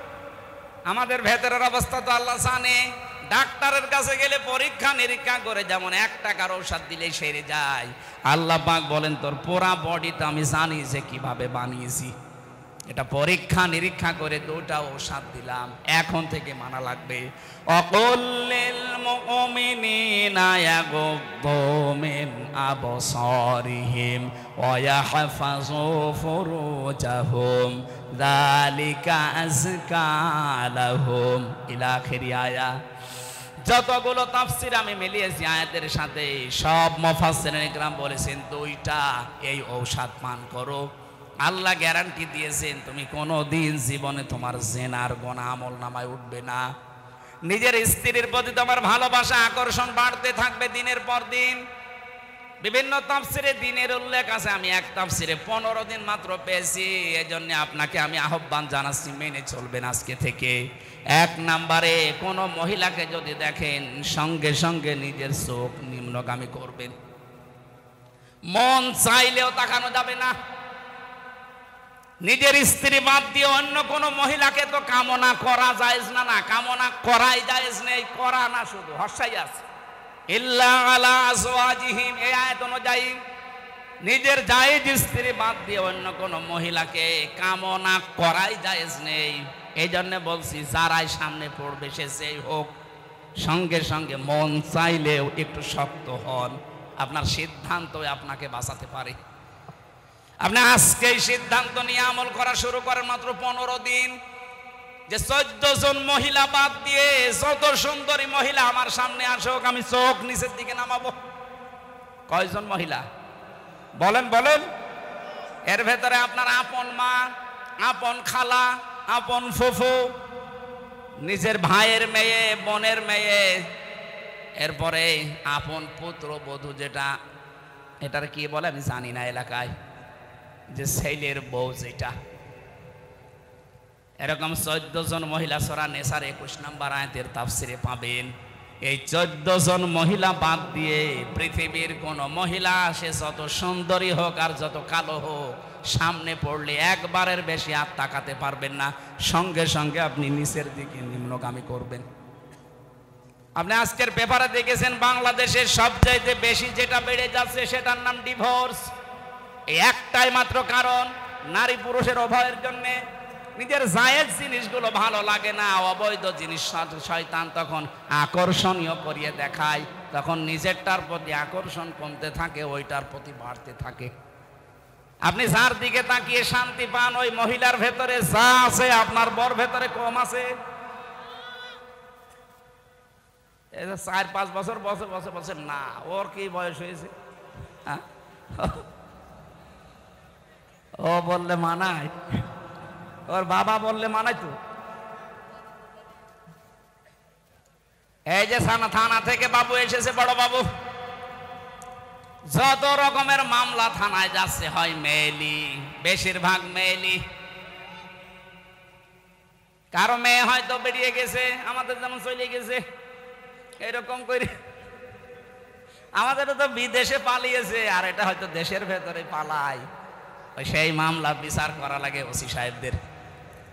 Speaker 1: আমাদের ভেতরের অবস্থা তো আল্লাহ জানে। ডাক্তারের কাছে গেলে পরীক্ষা নিরীক্ষা করে যেমন 1 টাকার ঔষধ দিলেই সেরে যায়, আল্লাহ পাক বলেন তোর পুরা বডিটা আমি জানি যে কিভাবে বানিয়েছি, এটা পরীক্ষা নিরীক্ষা করে 2টা ঔষধ দিলাম, এখন থেকে মানা লাগবে। অকুল্লিল মুমিনিনা ইয়াগুদ্দু মিন আবসারিহিম ওয়া ইয়াহফাযু ফুরুজাহুম যালিকা আযকা লাহুম ইলা আখির আয়া। যতগুলো তাফসীর আমি মিলিয়েছি আয়াতের সাথে, সব মুফাসসিরিন ইকরাম বলেছেন 2টা এই ঔষধ পান করো, আল্লাহ গ্যারান্টি দিয়েছেন তুমি কোনোদিন জীবনে তোমার জেনার গোনা আমল নামায় উঠবে না। নিজের স্ত্রীর প্রতি তোমার ভালোবাসা আকর্ষণ বাড়তে থাকবে দিনের পর দিন। বিভিন্ন তাফসিরে দিনের উল্লেখ আছে, আমি এক তাফসিরে 15 দিন মাত্র পেয়েছি। এজন্য আপনাকে আমি আহ্বান জানাচ্ছি, মেনে চলবেন আজকে থেকে। 1 নম্বরে কোনো মহিলাকে যদি দেখেন সঙ্গে সঙ্গে নিজের চোখ নিম্নগামী করবেন, মন চাইলেও তাকানো যাবে না। নিজের স্ত্রী বাদ দিয়ে অন্য কোন মহিলাকে তো কামনা করা জায়েজ না, না কামনা করাই জায়েজ নেই, করা না শুধু হর্ষাই আছে। ইল্লা আলা আজওয়াজিহিম, এই আয়াত অনুযায়ী নিজের জায়েজ স্ত্রী বাদ দিয়ে অন্য কোন মহিলাকে কামনা করাই জায়েজ নেই। এই জন্য বলছি যারাই সামনে পড়বে সে যেই হোক, সঙ্গে সঙ্গে মন চাইলেও একটু শক্ত হন, আপনার সিদ্ধান্ত আপনাকে বাঁচাতে পারে। আপনি আজকেই সিদ্ধান্ত নিয়ে আমল করা শুরু করেন, মাত্র 15 দিন, যে 14 জন মহিলা বাদ দিয়ে যত সুন্দরী মহিলা আমার সামনে আসুক, আমি চোখ নিচের দিকে নামাবো। কয়জন মহিলা বলেন বলেন? এর ভেতরে আপনার আপন মা, আপন খালা, আপন ফুফু, নিজের ভাইয়ের মেয়ে, বোনের মেয়ে, এরপরে আপন পুত্র বধূ, যেটা এটার কি বলে আমি জানি না এলাকায়, যে ছেলের বউ, যেটা এরকম 14 জন মহিলা সূরা নেসার 21 নম্বর আয়াতের তাফসিরে পাবেন। এই 14 জন মহিলা বাদ দিয়ে পৃথিবীর কোন মহিলা, সে যত সুন্দরী হোক আর যত কালো হোক, সামনে পড়লে একবারের বেশি আর তাকাতে পারবেন না, সঙ্গে সঙ্গে আপনি নিচের দিকে নিম্নগামী করবেন। আপনি আজকের পেপারে দেখেছেন বাংলাদেশের সবচাইতে বেশি যেটা বেড়ে যাচ্ছে সেটার নাম ডিভোর্স। এই একটাই মাত্র কারণ, নারী পুরুষের উভয়ের জন্য নিজের জায়েজ জিনিসগুলো ভালো লাগে না, অবৈধ জিনিস শয়তান তখন আকর্ষণীয় করিয়ে দেখায়, তখন নিজেরটার প্রতি আকর্ষণ কমতে থাকে, ওইটার প্রতি বাড়তে থাকে। আপনি যার দিকে তাকিয়ে শান্তি পান, ওই মহিলার ভেতরে যা আছে আপনার বর ভেতরে কম আছে। 4-5 বছর বছর বছর বছর না, ওর কি বয়স হয়েছে? ও বললে মানায়, ওর বাবা বললে মানায় তো। এই যে থানা থেকে বাবু এসেছে, বড় বাবু, যত রকমের মামলা থানায় যাচ্ছে হয় মেয়েলি, বেশিরভাগ মেয়েলি। কারো মেয়ে হয়তো বেরিয়ে গেছে, আমাদের যেমন চলে গেছে, এরকম করে আমাদের তো বিদেশে পালিয়েছে, আর এটা হয়তো দেশের ভেতরে পালায়। সেই মামলা বিচার করা লাগে ওসি সাহেবদের,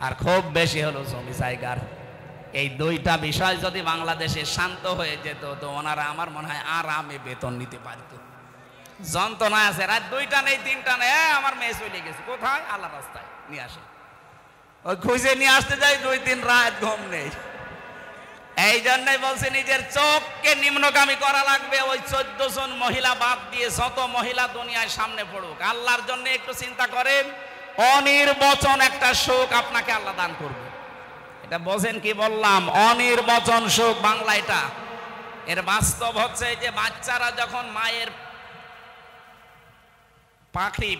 Speaker 1: আর খুব বেশি হলো জমি জায়গার। এই দুইটা বিষয় যদি বাংলাদেশে শান্ত হয়ে যেত, তো ওনারা আমার মনে হয় আরামে বেতন নিতে পারত। যন্ত্রণা আছে, রাত 2টা নেই 3টা নেই, আমার মেয়ে চলে গেছে কোথায়, আল্লাহ রাস্তায় নিয়ে আসে, ওই খুঁজে নিয়ে আসতে যাই 2-3 রাত ঘুম নেই। এই জন্যই বলছে নিজের চোখকে নিম্নগামী করা লাগবে। ওই 14 জন মহিলা বাদ দিয়ে যত মহিলা দুনিয়ায় সামনে পড়ুক, আল্লাহর জন্য একটু চিন্তা করেন, অনির্বচন একটা সুখ আপনাকে আল্লাহ দান করবে। এটা বোঝেন কি বললাম? অনির্বচন সুখ বাংলা এটা। এর বাস্তব হচ্ছে যে বাচ্চারা যখন মায়ের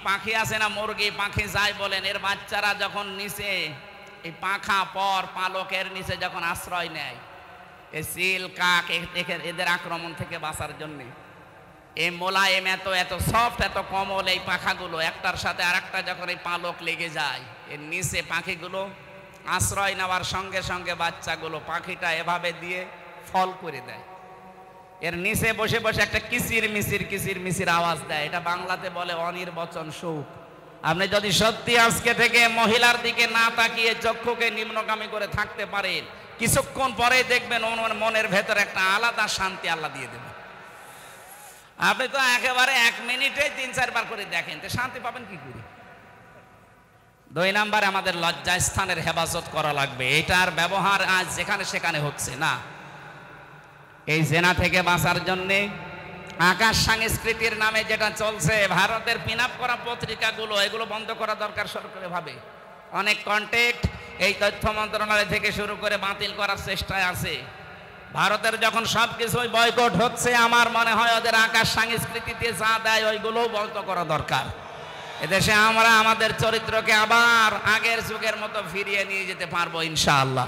Speaker 1: পাখি আছে না, মুরগি পাখি যাই বলেন, এর বাচ্চারা যখন নিচে এই পাখা পর পালকের নিচে যখন আশ্রয় নেয়, এই চিল কাক এদের আক্রমণ থেকে বাঁচার জন্যে, এই মোলায়েম এত সফট, এত কোমল এই পাখাগুলো, একটার সাথে আরেকটা যখন এই পালক লেগে যায়, এর নিচে পাখিগুলো আশ্রয় নেওয়ার সঙ্গে সঙ্গে বাচ্চাগুলো পাখিটা এভাবে দিয়ে ফল করে দেয়। এর নিচে বসে বসে একটা কিচির মিচির আওয়াজ দেয়। এটা বাংলাতে বলে অনির্বচন সুখ। আপনি যদি সত্যি আজকে থেকে মহিলার দিকে না তাকিয়ে চক্ষুকে নিম্নগামী করে থাকতে পারেন, কিছুক্ষণ পরে দেখবেন ওনার মনের ভেতর একটা আলাদা শান্তি আল্লাহ দিয়ে দেবেন। আপনি তো একেবারে 1 মিনিটে 3-4 বার করে দেখেন, তো শান্তি পাবেন কি করে? 2 নাম্বার, আমাদের লজ্জাস্থানের হেফাজত করা লাগবে। এটার ব্যবহার আজ যেখানে সেখানে হচ্ছে না। এই জেনা থেকে বাঁচার জন্যে আকাশ সংস্কৃতির নামে যেটা চলছে, ভারতের পিনআপ করা পত্রিকাগুলো, এগুলো বন্ধ করা দরকার সরকারিভাবে। অনেক কন্টেক্ট এই তথ্য মন্ত্রণালয় থেকে শুরু করে বাতিল করার চেষ্টায় আছে। ভারতের যখন সবকিছুই বয়কট হচ্ছে, আমার মনে হয় ওদের আকাশ সংস্কৃতিতে যা দেয় ওইগুলোও বন্ধ করা দরকার। এদেশে আমরা আমাদের চরিত্রকে আবার আগের যুগের মতো ফিরিয়ে নিয়ে যেতে পারবো ইনশাআল্লাহ।